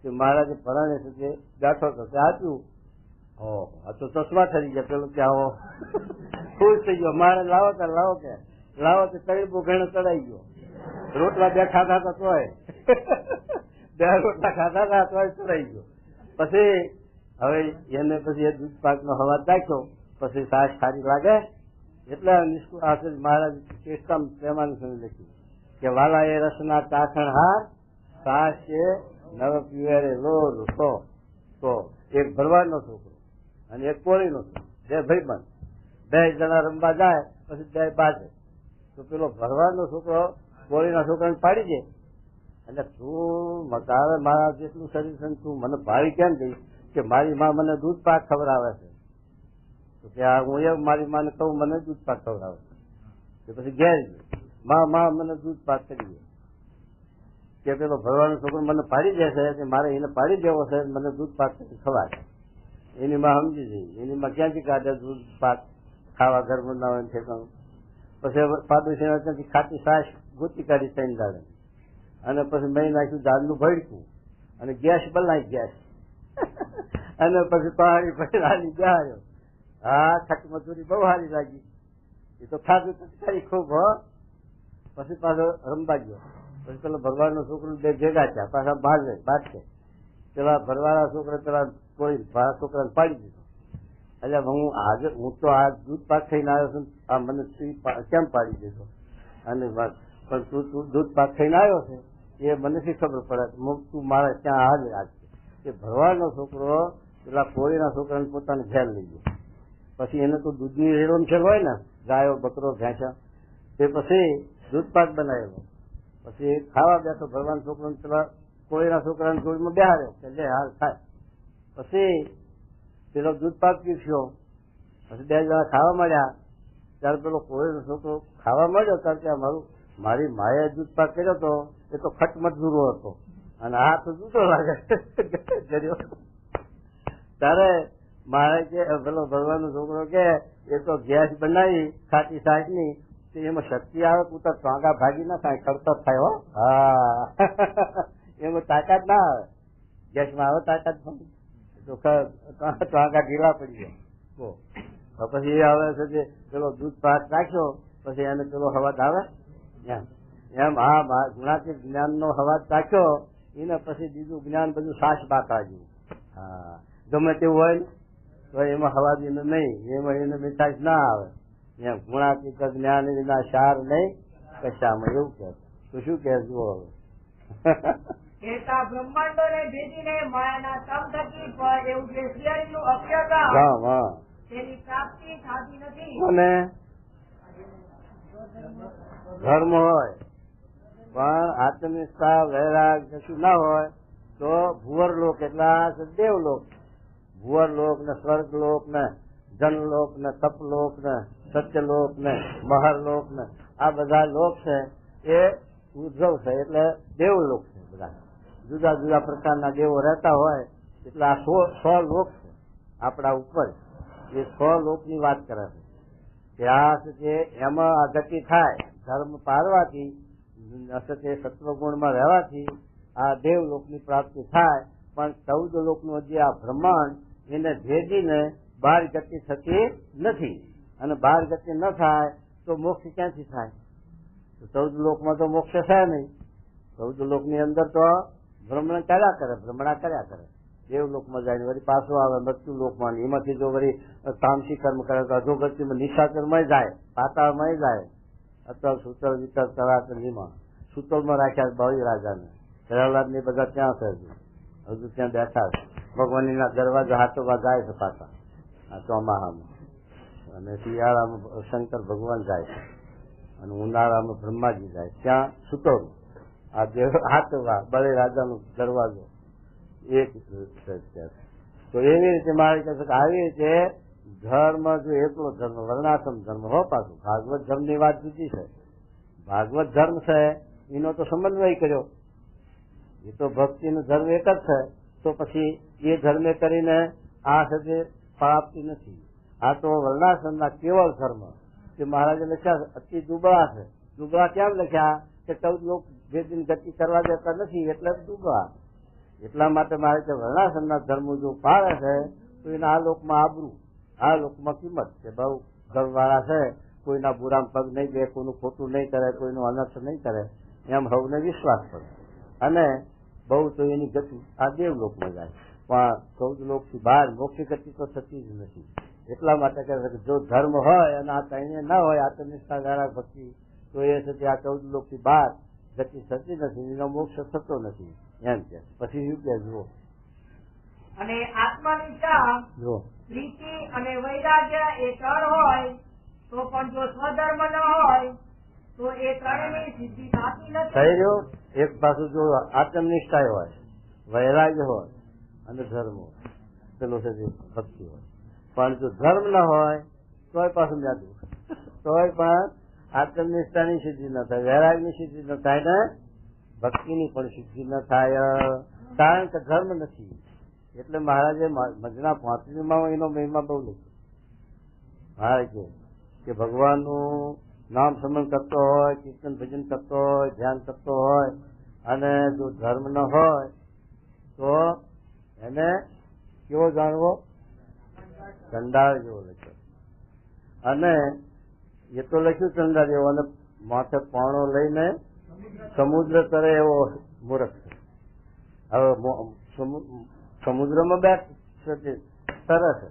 કે મહારાજે પરાણે સાથે બેઠો તો આપ્યું. આ તો ચશ્મા ઠરી ગયા. પેલું કે આવો ખુશ થઈ ગયો. મહારાજ લાવો કે લાવો કે લાવો તો તળીબો ઘણો ચડાઈ ગયો. રોટલા 2 ખાધા હતા તોય 2 રોટલા ખાધા હતા તોય ચડાઈ ગયો. પછી હવે એને પછી એ દૂધ પાક નો હવાજ નાખ્યો. પછી સાસ સારી લાગે એટલે મહારાજ કેસમ પ્રેમાનું લખ્યું કે વાલા એ રસના ચાખણ હાર, સાસ એ નવ પીવે લોલ. તો એક ભરવાડનો છોકરો અને એક કોળીનો છોકરો, 2 ભાઈબંધ, 2 જણા રમવા જાય પછી 2 બાજે. તો પેલો ભરવાડનો છોકરો કોળીના છોકરાને પાડી દે. એટલે તું તારે મારા જેટલું શરીર છે તું મને પાડી કેમ દઈ કે મારી માં મને દૂધ પાક ખવડાવે છે. તો કે હું એવું મારી માને કહું મને દૂધ પાક ખવડાવે છે. પછી ઘેર માં મને દૂધ પાક કરી કે પેલો ભરવાનો છોકરો મને પાડી દેશે કે મારે એને પાડી દેવો છે, મને દૂધ પાક ખવાય. એની માં સમજી જઈ, એની માં ક્યાંથી કાઢે દૂધ પાક ખાવા ઘર બનાવે છે. પછી પાડોશી ત્યાંથી ખાટી સાસ ગોતી કાઢી 3 દાડે અને પછી મેં નાખ્યું ઝાડનું ભડકું અને ગેસ બલાય ગેસ અને પછી પહાડી પહાડી ગયા. હા, ખટ મજૂરી બહુ સારી લાગી. એ તો ખાધું ખરી ખૂબ. પછી પાછો રમવા ગયો. પછી પેલા ભરવાડનો છોકરો 2 ભેગા થયા, પાછા બાજે પેલા ભરવાડા છોકરા પેલા કોઈ છોકરાને પાડી દીધો. એટલે હું તો આ દૂધ પાક થઈને આવ્યો છું, આ મને કેમ પાડી દીધો? અને પણ તું દૂધ પાક થઈને આવ્યો છે એ મને શી ખબર પડે, તું મારા ત્યાં હાજ રાખજે. એ ભરવાડનો છોકરો પેલા કોળીના છોકરાને પોતાને ઘેર લઈ ગયો. પછી એને તો દૂધની રેડો છે હોય ને, ગાયો બકરો ભેંસા, તે પછી દૂધ પાક બનાવેલો. પછી ખાવા બેઠો ભરવાડ છોકરો પેલા કોળીના છોકરાને જોડીમાં બેહાડ્યો કે લે હાલ થાય. પછી પેલો દૂધ પાક પીસ્યો. પછી 2 જણા ખાવા માંડ્યા. ત્યારે પેલો કોળીનો છોકરો ખાવા માંડ્યો ત્યારે કે મારી માએ દૂધ પાક કર્યો હતો એ તો ખટ મજૂરો હતો અને આ તો જુદો લાગે. ત્યારે મારે કે પેલો ભરવાનો છોકરો કે એ તો ગેસ બનાવી ખાટી સાસ ની, એમાં શક્તિ આવે પૂરતા ટોંગા ભાગી ના થાય, કરતો થાય. હો હા, એમાં તાકાત ના આવે. ગેસમાં આવે તાકાત, ટોંગા ઢીલા પડી જાય. પછી એ આવે છે જે પેલો દૂધ પાક નાખ્યો પછી એને પેલો હવાજ આવે એમ. હા, ગુણાતીત જ્ઞાન નો હવાજ નાખ્યો એને પછી બીજું જ્ઞાન બધું સાસ બાકા જેવું. હા, ગમે તેવું હોય ને તો એમાં હવાજ એને નહીં, એમાં એને મીઠાશ ના આવે. એમ ગુણાતીત જ્ઞાન વિના સાર નહીં કશામાં, એવું કે. તો શું કે જુઓ હવે. બ્રહ્માંડો ને ભેદીને માયાના તમ થકી એવું કે શિયાળીનું અક્ષરધામ તેની પ્રાપ્તિ થતી નથી. અને ધર્મ હોય પણ આત્મનિષ્ઠા વૈરાગ કશું ના હોય તો ભુવર લોક એટલા દેવલોક, ભુવર લોક ને સ્વર્ગ લોક ને જનલોક ને તપલોક ને સત્યલોક ને મહરલોક ને આ બધા લોક છે એ ઉદ્ભવ છે એટલે દેવલોક છે. બધા જુદા જુદા પ્રકારના દેવો રહેતા હોય એટલે આ 100 લોક છે આપણા ઉપર. એ 100 લોકની વાત કરે છે કે આ છે એમાં આ ગતિ થાય. ધર્મ પાળવાથી તે સત્વગુણમાં રહેવાથી આ દેવલોકની પ્રાપ્તિ થાય. પણ 14 લોકનું જે આ બ્રહ્માંડ એને ભેદીને બહાર ગતિ થતી નથી. અને બહાર ગતિ ન થાય તો મોક્ષ ક્યાંથી થાય? 14 લોકમાં તો મોક્ષ થાય નહીં. 14 લોકની અંદર તો ભ્રમણા કર્યા કરે. દેવલોકમાં જાય વળી પાછો આવે મૃત્યુ લોકમાં. એમાંથી જો વળી તામસી કર્મ કરે તો અધોગતિમાં નિશાચરમાં જાય, પાતાળમાં જાય. અતલ સુતલ વિતલ તળાત લીમા સુતલમાં રાખ્યા બળી રાજાને. પ્રહલાદ ને બધા ત્યાં છે, હજુ ત્યાં બેઠા છે. ભગવાનના દરવાજા હાથોમાં જાય છે પાછા આ ચોમાહામાં. અને શિયાળામાં શંકર ભગવાન જાય છે અને ઉનાળામાં બ્રહ્માજી જાય. ત્યાં સુતલ આ દેવ હાથવા બળી રાજાનો દરવાજો એક. તો એવી રીતે મારે કહે છે કે આવી રીતે ધર્મ જો એકલો ધર્મ વર્ણાશ્રમ ધર્મ હો. પાછું ભાગવત ધર્મ ની વાત જુદી છે. ભાગવત ધર્મ છે એનો તો સમન્વય કર્યો. એ તો ભક્તિ નો ધર્મ એક જ છે. તો પછી એ ધર્મે કરીને આ સાથે પ્રાપ્તિ નથી. આ તો વર્ણાશ્રમના કેવળ ધર્મ કે મહારાજે લખ્યા અતિ દુબળા છે. દુબળા કેમ લખ્યા કે 14 લોક જે દિન ગતિ કરવા દેતા નથી એટલે દુબળા. એટલા માટે મારે કે વર્ણાશ્રમના ધર્મ જો પાળે છે તો એને આ લોકમાં આબરૂ, આ લોકમાં કિંમત કે બહુ ઘરવાળા છે. કોઈના બુરામાં પગ નહીં દે, કોઈનું ખોટું નહીં કરે, કોઈનું અનર્થ નહીં કરે, એમ હવને વિશ્વાસ કરે. અને બહુ તો એની ગતિ આ દેવલોકમાં જાય. પણ 14 લોકથી બહાર મોક્ષી ગતિ તો થતી જ નથી. એટલા માટે કહે છે કે જો ધર્મ હોય અને આ કઈને ના હોય આત્મનિષ્ઠા દ્વારા ભક્તિ, તો એ છે આ 14 લોકથી બહાર ગતિ થતી નથી, એનો મોક્ષ થતો નથી એમ કે. પછી શું કે જુઓ, અને આત્મનિષ્ઠા પ્રીતિ અને વૈરાગ્ય એ 3 હોય તો પણ જો સ્વધર્મ ન હોય તો એ 3ની સિદ્ધિ થતી નથી. થઈ રહ્યો. એક પાછું જો આત્મનિષ્ઠા હોય, વૈરાગ્ય હોય અને ધર્મ હોય, પેલો છે ભક્તિ હોય. પણ જો ધર્મ ન હોય તોય પાછું જાદુ, તોય પણ આત્મનિષ્ઠાની સિદ્ધિ ન થાય, વૈરાગ્યની સિદ્ધિ ન થાય ને ભક્તિની પણ સિદ્ધિ ન થાય. કારણ કે ધર્મ નથી. એટલે મહારાજે મજના 35માં એનો મહિમા બહુ લખ્યો. મહારાજે કે ભગવાનનું નામ સ્મરણ કરતો હોય, કીર્તન ભજન કરતો હોય, ધ્યાન કરતો હોય અને જો ધર્મ ન હોય તો એને કેવો જાણવો? ચંડાળ જેવો લખ્યો. અને એ તો લખ્યું ચંડાળ જેવો, અને માથે પાણો લઈને સમુદ્ર તરે એવો મૂર્ખ છે. હવે સમુદ્રમાં બેઠ તરે છે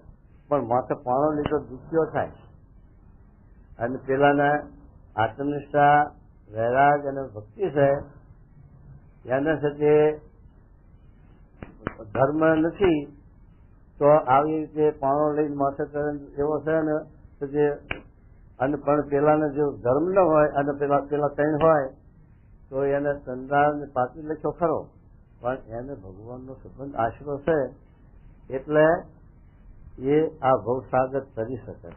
પણ માથે પાણો લીધો દુખ્યો થાય. અને પેલાને આત્મનિષ્ઠા, વૈરાગ અને ભક્તિ છે એને સાથે ધર્મ નથી તો આવી રીતે પાણો લઈને માથે એવો છે ને જે. અને પણ પેલાને જો ધર્મ ન હોય અને પેલા 3 હોય તો એને ચંદ્રાળ ને પાછી લખ્યો ખરો, પણ એને ભગવાનનો સંબંધ આશરો છે એટલે એ આ ભવસાગર તરી શકે.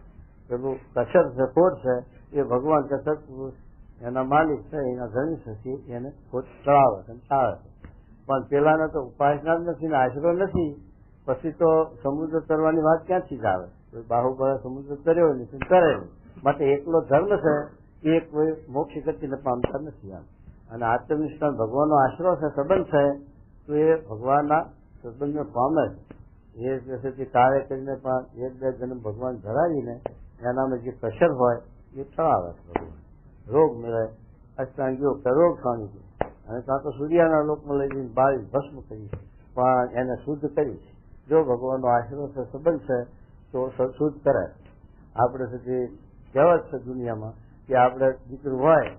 પેલું કશર છે, ખોટ છે, એ ભગવાન કે સત્પુરુષ એના માલિક છે, એના ધણી છે, એને ખોટ ચડાવે છે, ટાળે છે. પણ પેલાને તો ઉપાસના જ નથી ને આશરો નથી. પછી તો સમુદ્ર તરવાની વાત ક્યાંથી જ આવે? બાહુબળ સમુદ્ર તર્યો નથી, કરે નહીં. માટે એકલો ધર્મ છે એ કોઈ મોક્ષ ગતિને પામતા નથી. આમ અને આત્મનિષ્ઠા ભગવાનનો આશરો છે, સંબંધ છે, તો એ ભગવાનના સંબંધને પામે છે. એ જે કાર્ય કરીને પણ 1-2 જન્મ ભગવાન ધરાવીને એનામાં જે કસર હોય એ ચડાવે છે ભગવાન. રોગ મળે અષ્ટાંગીઓ કે રોગ શાંતિ, અને કાં તો સૂર્યના લોકમાં લઈ જઈને બાળી ભસ્મ કરી પણ એને શુદ્ધ કરી. જો ભગવાનનો આશરો છે, સંબંધ છે તો શુદ્ધ કરે. આપણે સુધી કહેવત છે દુનિયામાં કે આપણે દીકરું હોય,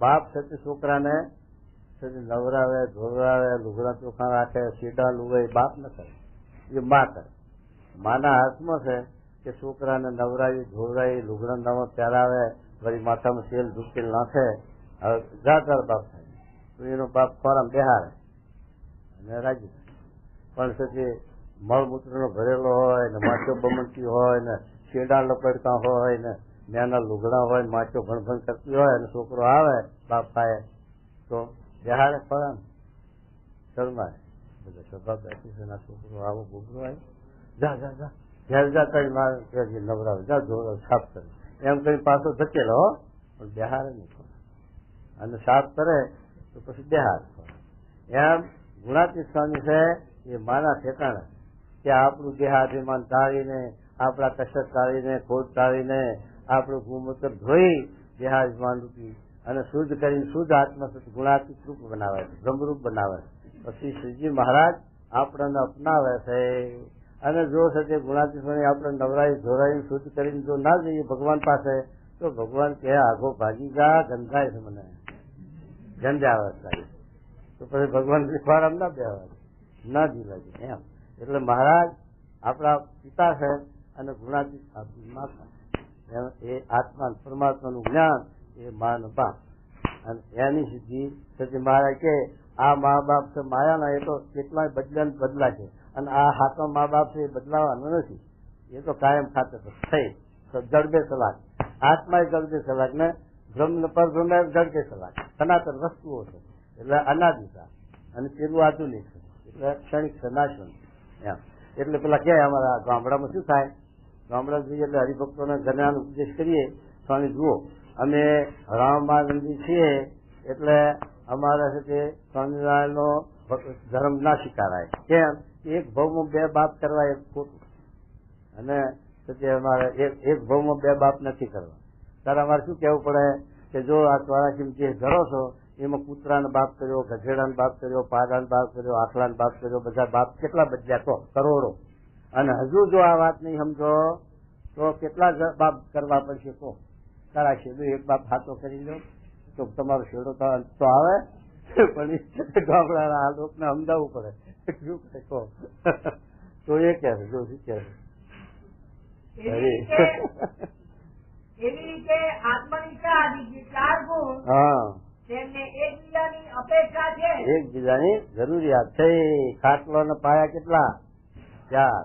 બાપ છે તે છોકરાને નવરાવે, ધોવરાવે, લુગડા ચોખા રાખે, સીડા લુવે, બાપ ન કરે, એ મા કરે. માના હાથમાં છે કે છોકરાને નવરાવી, ધોવરાવી, લુગડા નવા પહેરાવે, વળી માથામાં તેલ ધૂપેલ નાખે. હવે જાતર બાપ થાય તો એનો બાપ ખોરામાં બેહારે અને રાજી થાય. પણ છે તે મળમૂત્રનો ભરેલો હોય ને, માથો બમણતી હોય ને, શેડા લપડતા હોય ને, નાના લુગડા હોય ને, માથો ભણભણ કરતી હોય અને છોકરો આવે બાપ થાય તો બેહારે ખોરામ. શરમાય બધા સભા બેઠી છે, છોકરો આવો ગોબરો આવ્યો, જા જા જા ઘેર જા કરી મારે નવરાવે, જા ધોરો સાફ કરે એમ કઈ પાછો ધકેલો પણ બિહારે નહીં ખોરે, અને સાફ કરે તો પછી બિહાર ખોરે. એમ ગુણાતીત સ્વામી છે એ માના ઠેકાણા કે આપણું દેહાભિમાન ટાળીને, આપણા કસરત ટાળીને, ખોટ ટાળીને આપણું ગુમૂત્ર ધોઈ દેહાભિમાન રૂપી અને શુદ્ધ કરીને શુદ્ધ આત્મા ગુણાતીત રૂપ બનાવે છે, બ્રહ્મરૂપ બનાવે છે. પછી શ્રીજી મહારાજ આપણને અપનાવે છે. અને જો છે તે ગુણાતીત આપણે નવરાઈ ધોરાઈ શુદ્ધ કરીને જો ના જઈએ ભગવાન પાસે તો ભગવાન કહે આગો ભાગી જા, ગંધાય છે મને, ગંધ આવે સારી, તો પછી ભગવાન શીખવાડ આમ ના બેવા ના જીલાજી એમ. એટલે મહારાજ આપણા પિતા છે અને ગુણાતીત આપણી માતા. એ આત્મા પરમાત્માનું જ્ઞાન એ મા ન બાપ, અને એની સિદ્ધિ સચિન મહારાજ કે આ મા બાપ છે માયાના, એ તો કેટલાય બદલા છે, અને આ હાથો મા બાપ છે એ બદલાવાનો નથી, એ તો કાયમ ખાતે થઈ જડબે સલાક, આત્મા જડબે સલાક ને બ્રહ્મ પરબ્રહ્મ જડબે સલાક, સનાતન વસ્તુઓ છે. એટલે અનાદિતા અને પેલું આધુનિક છે, એટલે ક્ષણિક છે નાશન એમ. એટલે પેલા ક્યાંય અમારા ગામડામાં શું થાય, ગામડા જોઈએ એટલે હરિભક્તોને જ્ઞાન ઉપદેશ કરીએ, સ્વામી જુઓ અમે રામાનંદી છીએ એટલે અમારે છે તે સ્વામિનારાયણ નો ધર્મ ના સ્વીકારાય. કેમ? એક ભાવમાં બે બાપ કરવા એક ખોટું, અને અમારે એક ભાવમાં બે બાપ નથી કરવા. ત્યારે અમારે શું કેવું પડે કે જો આ ચોરાસી જે ધરો છો એમાં કૂતરાનો બાપ કર્યો, ગધેડાનો બાપ કર્યો, પાડાનો બાપ કર્યો, આખલાનો બાપ કર્યો, બધા બાપ કેટલા બદલ્યા તો કરોડો. અને હજુ જો આ વાત નહીં સમજો તો કેટલા બાપ કરવા પડશે તો તારા શેડો એક બાપ હાથો કરી લો તો તમારો શેડો તો આવે, પણ ગામડાના આ લોકોને સમજાવવું પડે શું કરે કહો તો એ કે જો શું કે એવી રીતે આત્મનિષ્ઠા જે 4 ગુણ તેમને એકબીજાની અપેક્ષા છે, એકબીજાની જરૂરિયાત છે. ખાટલો ને પાયા કેટલા? 4.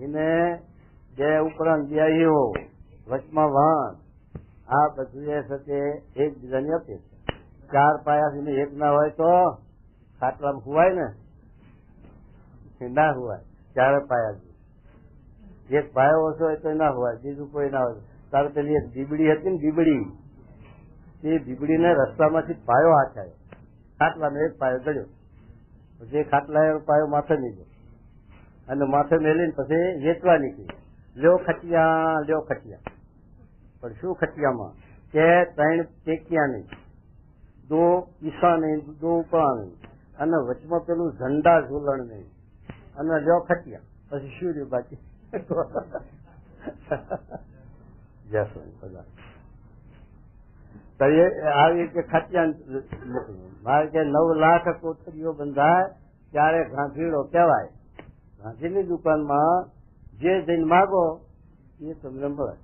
એને બે ઉપરાંત બેહીઓ વચમાં વાહન, આ બધું એ સાથે એકબીજાની અપેક્ષા. 4 પાયા એક ના હોય તો ખાટલામાં હુવાય ને, ના હુવાય. 4 પાયા એક પાયો ઓછો હોય તો ના હોય, બીજું કોઈ ના હોય. તારે પેલી એક બીબડી હતી ને, બીબડી, એ બીબડીને રસ્તામાંથી પાયો હાથાયો, ખાટલાનો એક પાયો ગળ્યો, જે ખાટલા પાયો માથે નીકળ્યો અને માથે મેલીને પછી વેચવા નીકળી, લ્યો ખટિયા. પણ શું ખટિયામાં કે 3 ટેકિયા નહીં, 2 ઈસા નહીં, 2 ઉપરા નહીં, અને વચમાં પેલું ઝંડા ઝૂલણ નહીં, અને લ્યો ખટિયા. પછી શું રહ્યું બાકી? આવી રીતે ખટિયા મારે કે 9 લાખ કોથળીઓ બંધાય ત્યારે ગાંધીડો કહેવાય. ગાંધીની દુકાનમાં જે જઈને માગો એ તમને મળે.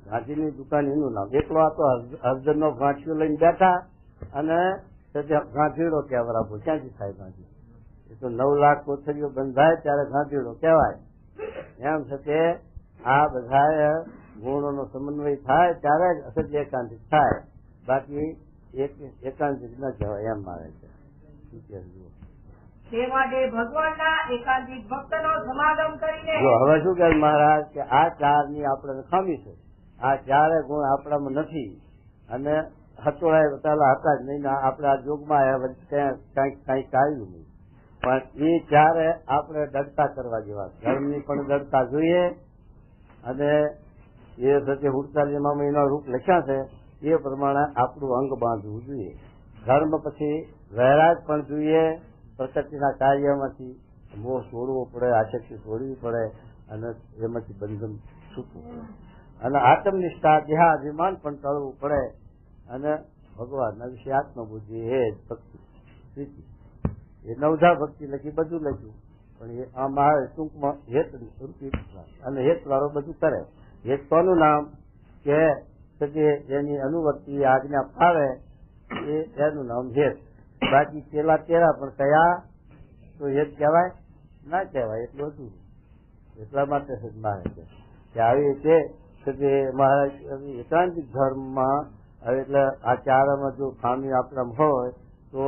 ગાંધીની દુકાન એનું નામ. એકલો આ તો હળદર નો ગાંઠિયો લઈને બેઠા અને ગાંધીડો કહેવાય. ક્યાંથી થાય ગાંધી? એ તો 9 લાખ કોથળીઓ બંધાય ત્યારે ગાંધીડો કહેવાય. એમ છે કે આ બધા ગુણોનો સમન્વય થાય ત્યારે જ અસત્ય એકાંતિક થાય, બાકી એકાંતિક ન કહેવાય એમ મારે છે. તે માટે ભગવાનના એકાંતિક ભક્તનો સમાગમ કરીને જો હવે શું કહે મહારાજ કે આ 4 ની આપણે ખામી છે, આ 4 ગુણ આપણામાં નથી, અને હતોળાય પેલા હતા જ નહીં, આપણે આ યોગમાં આવ્યા કઈક આવ્યું નહીં. પણ એ 4 આપણે દડતા કરવા જેવા, ધર્મની પણ દડતા જોઈએ, અને એ સાથે 48 મહિના રૂપ લખ્યા છે એ પ્રમાણે આપણું અંગ બાંધવું જોઈએ. ધર્મ પછી વૈરાગ પણ જોઈએ, પ્રકૃતિના કાર્યમાંથી મોહ છોડવો પડે, આસક્તિ છોડવી પડે, અને એમાંથી બંધન છૂટવું પડે, અને આત્મનિષ્ઠા દેહાભિમાન પણ ટળવું પડે, અને ભગવાનના વિશે આત્મબુદ્ધિ એ જ ભક્તિ સ્થિતિ. એ 9 ભક્તિ લખી, બધું લખ્યું, પણ એ આમાં ટૂંકમાં હેત રૂપી, અને હેત વાળો બધું કરે. હેત કોનું નામ કે એની અનુવર્તી આજ્ઞા ફાવે એનું નામ હેત. બાકી પેલા તેરા પણ કયા તો હેત કહેવાય ના કહેવાય, એટલું હતું. એટલા માટે મારે કે આવી રીતે મહારાજ એકાંતિક ધર્મમાં હવે એટલે આ 4માં જો ખામી આપણા હોય તો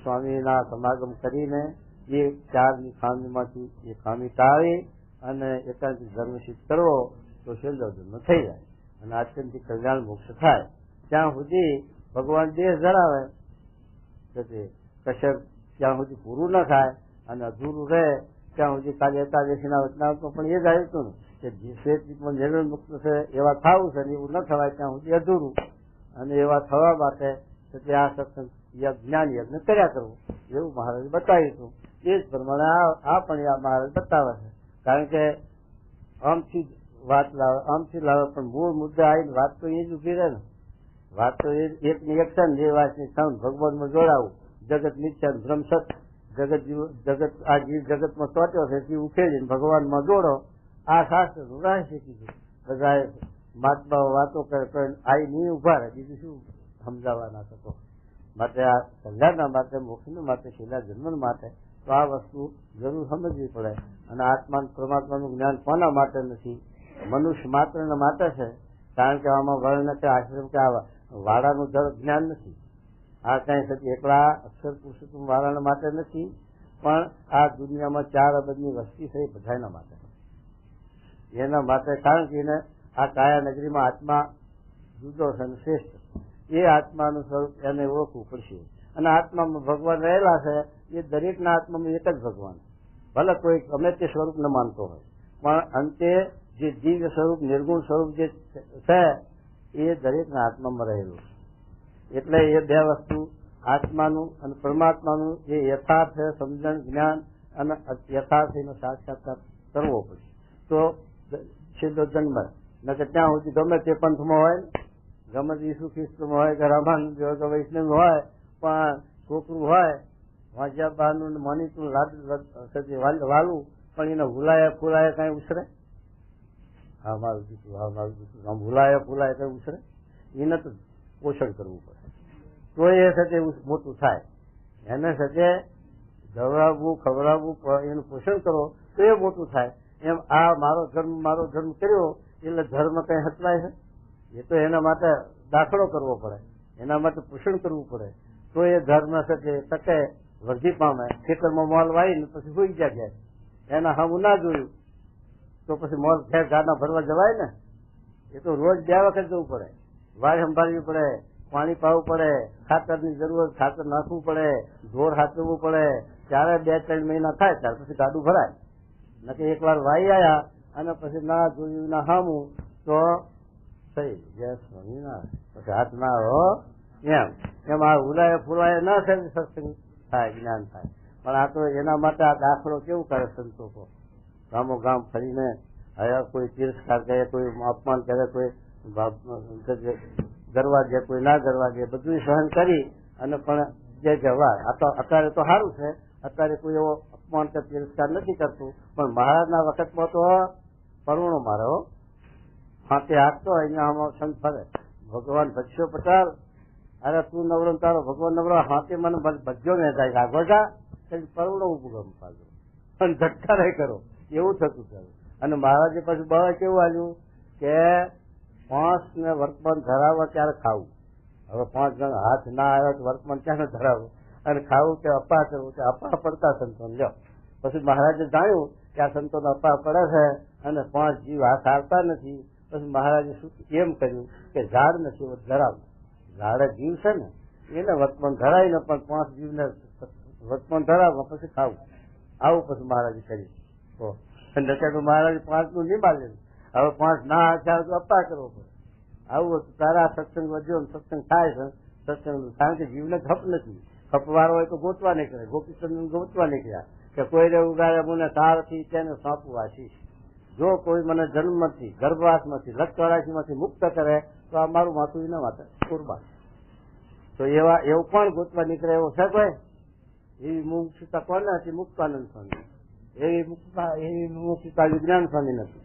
સ્વામીના સમાગમ કરીને એ 4ની ખામીમાંથી એ ખામી ટાળી અને એકાંતિક ધર્મ સિદ્ધ કરવો તો છેલ્લો જન્મ થઈ જાય અને આત્યંતિક કલ્યાણ મોક્ષ થાય. ત્યાં સુધી ભગવાન દેહ ધરાવે કશ્યપ ત્યાં સુધી પૂરું ન થાય અને અધૂરું રહે ત્યાં સુધી કાલે એકાદશીના વચનામાં પણ એ જ આવ્યું હતું ને કે જે શ્વેતમાં નિર્ણય મુક્ત છે એવા થવું છે ને એવું ન થવાય ત્યાં સુધી અધૂરું અને એવા થવા માટે આ સત્સંગ જ્ઞાન યજ્ઞ કર્યા કરવું એવું મહારાજ બતાવ્યું હતું. એ જ પ્રમાણે આ પણ આ મહારાજ બતાવે છે. કારણ કે આમથી વાત લાવે આમથી લાવે પણ મૂળ મુદ્દા આવીને વાત તો એ જ ઉભી રહે ને. વાત તો એકની એક છે ને જે વાતની સાઉન્ડ ભગવાનમાં જોડાવું જગત મિથ્યા ભ્રમ સત્ય જગત આ જીવ જગતમાં ચોટ્યો છે તે ઉકેલીને ભગવાનમાં જોડો. આ શાસ્ત્ર નું રહસ્ય કીધું. બધા મહાત્માઓ વાતો કરે આઈ નહીં ઉભા રહે બીજું શું સમજાવવાના થતો. માટે આ કલ્યાણના માટે મોક્ષના માટે છેલ્લા જન્મ માટે તો આ વસ્તુ જરૂર સમજવી પડે. અને આત્મા પરમાત્માનું જ્ઞાન કોના માટે નથી? મનુષ્ય માત્રના માટે છે. કારણ કે આમાં વર્ણ કે આશ્રમ કે આ વાળાનું જ્ઞાન નથી. આ કઈ થતી એકલા અક્ષર પુરુષોત્તમ વાળાના માટે નથી પણ આ દુનિયામાં 4 અબજની વસ્તી છે એ બધાના માટે એના માટે. કારણ કે એને આ કાયા નગરીમાં આત્મા જુદો છે અને શ્રેષ્ઠ એ આત્માનું સ્વરૂપ એને ઓળખવું પડશે. અને આત્મામાં ભગવાન રહેલા છે એ દરેકના આત્મામાં એક જ ભગવાન. ભલે કોઈ ગમે તે સ્વરૂપ ન માનતો હોય પણ અંતે જે દિવ્ય સ્વરૂપ નિર્ગુણ સ્વરૂપ જે છે એ દરેકના આત્મામાં રહેલું છે. એટલે એ બે વસ્તુ આત્માનું અને પરમાત્માનું જે યથાર્થ સમજણ જ્ઞાન અને યથાર્થ એનો સાક્ષાત્કાર કરવો પડશે તો સીધો જન્મ. ન કે ત્યાં સુધી ગમે તે પંથમાં હોય ગમે તે ઈસુ ખ્રિસ્તમાં હોય કે રામાનંદ હોય કે વૈષ્ણવ હોય પણ છોકરું હોય વાંચ્યા બહારનું માનીતું વાલું પણ એને ભૂલાયા ફૂલાયા કઈ ઉછરે? હા મારું દીકરું હા મારું દીકરું આમ ભૂલાયા ફૂલાયા કઈ ઉછરે? એને તો પોષણ કરવું પડે તો એ સાથે મોટું થાય. એને સાથે ધવડાવવું ખવડાવવું એનું પોષણ કરો તો એ મોટું થાય. એમ આ મારો ધર્મ કર્યો એટલે ધર્મ કઈ હચવાય છે? એ તો એના માટે દાખલો કરવો પડે, એના માટે પોષણ કરવું પડે તો એ ધર્મ સાથે ટકે વૃદ્ધિ પામે. ખેતરમાં મોલ વાવીને પછી સુઈ જાય એના હમ ના જોયું તો પછી મોલ ખેર ગાડા ભરવા જવાય ને? એ તો રોજ 2 વખત જવું પડે, વાય સંભાળવી પડે, પાણી પાવું પડે, ખાતરની જરૂરત ખાતર નાખવું પડે, ઢોર હાચવવું પડે. ત્યારે 2-3 મહિના થાય ત્યાર પછી ગાડું ભરાય. નથી એકવાર વાઈ આવ્યા અને પછી ના જોયું ના હામું તો થઈ ગેસ ના પછી હાથ ના હો એમ આ ભૂલાય ફૂલાય ના થાય સત્સંગ થાય જ્ઞાન થાય. પણ આ તો એના માટે આ દાખલો કેવું કરે સંતો ગામો ગામ ફરીને હવે કોઈ તિરસ્કાર કરે, કોઈ અપમાન કરે, કોઈ ગરવા દે, કોઈ ના ગરવા દે, બધું સહન કરી અને પણ જે જવાય. આ તો અત્યારે તો સારું છે, અત્યારે કોઈ એવો અપમાન કે તિરસ્કાર નથી કરતું. પણ મહારાજના વખતમાં તો પરુણો મારો હાથે હાથતો અહીંયા સંત ફરે ભગવાન ભજ્યો પટાલ અરે તું નવરો તારો ભગવાન નવરો હાથે મને ભજ્યો ને થાય આગોજા પરુણો ઉભું પાડો પણ ધક્કા નહીં કરો એવું થતું હતું. અને મહારાજે પછી બહાર કેવું આવ્યું કે 5 ને વર્તમાન ધરાવો ત્યારે ખાવું. હવે 5 જણ હાથ ના આવ્યો તો વર્તમાન ક્યાં ધરાવો અને ખાવું કે અપા કરવું કે અપા પડતા સંતોને લ્યો. પછી મહારાજે જાણ્યું કે આ સંતોને અપા પડે છે અને 5 જીવ હાથ આવતા નથી. પછી મહારાજે શું એમ કર્યું કે ઝાડ નથી ધરાવ, ઝાડે જીવ છે ને એને વર્તમાન ધરાવીને પણ 5 જીવને વર્તમાન ધરાવવા પછી ખાવું. આવું પછી મહારાજે કર્યું. તો મહારાજે 5 નું નહીં મારેલું. હવે 5 ના હાથ તો અપા કરવો પડે. આવું હતું. તારા સત્સંગ વધ્યો સત્સંગ થાય છે સત્સંગ. કારણ કે જીવને ખપ નથી. ખપવાળો હોય તો ગોતવા નીકળે. ગોપીચંદ ગોતવા નીકળ્યા કે કોઈને ઉગાડે મને તારથી તેને સોંપવું આશીષ. જો કોઈ મને જન્મથી ગર્ભવાસમાંથી લક્ષ મુક્ત કરે તો આ મારું માથું એના માટે કુરબાન. તો એવું પણ ગોતવા નીકળે એવો છે કોઈ? એવી મુક્તતા કોને હતી? મુક્તાનંદ સ્વામી. એવી મુક્તતા વિજ્ઞાન સ્વામી નથી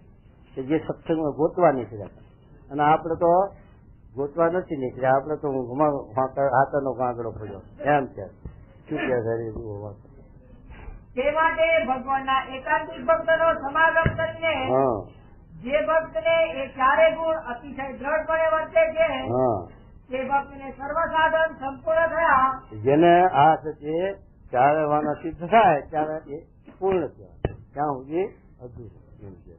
કે જે સત્સંગમાં ગોતવા નીકળ્યા હતા. અને આપણે તો ગોતવા નથી નીકળ્યા, આપણે તો હાથનો ગાંગડો પડ્યો એમ છે. શું કે તે માટે ભગવાનના એકાંતિક ભક્તનો સમાગમ કરીને જે ભક્તને એ 4 ગુણ અતિશય દ્રઢપણે વર્તે છે તે ભક્તને સર્વ સાધન સંપૂર્ણ થયા. જેને આ છે ચારે વાના સિદ્ધ થાય ત્યારે એ પૂર્ણ કહેવાય. ત્યાં સુધી અધૂરું એમ છે.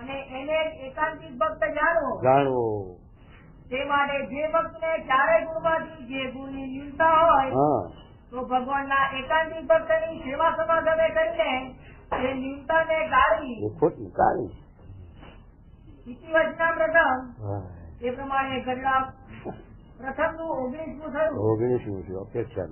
અને એને એકાંતિક ભક્ત જાણવો. તે માટે જે ભક્તને ચારે ગુણમાંથી જે ગુણની ન્યૂનતા હોય તો ભગવાનના એકાંતિક ભક્તની સેવા સમાગમે કરીને તે ન્યૂનતાને ગાળી ખોટી કાઢી વચના પ્રથમ એ પ્રમાણે ગરડા પ્રથમનું 19મું થયું. 19મું અપેક્ષા.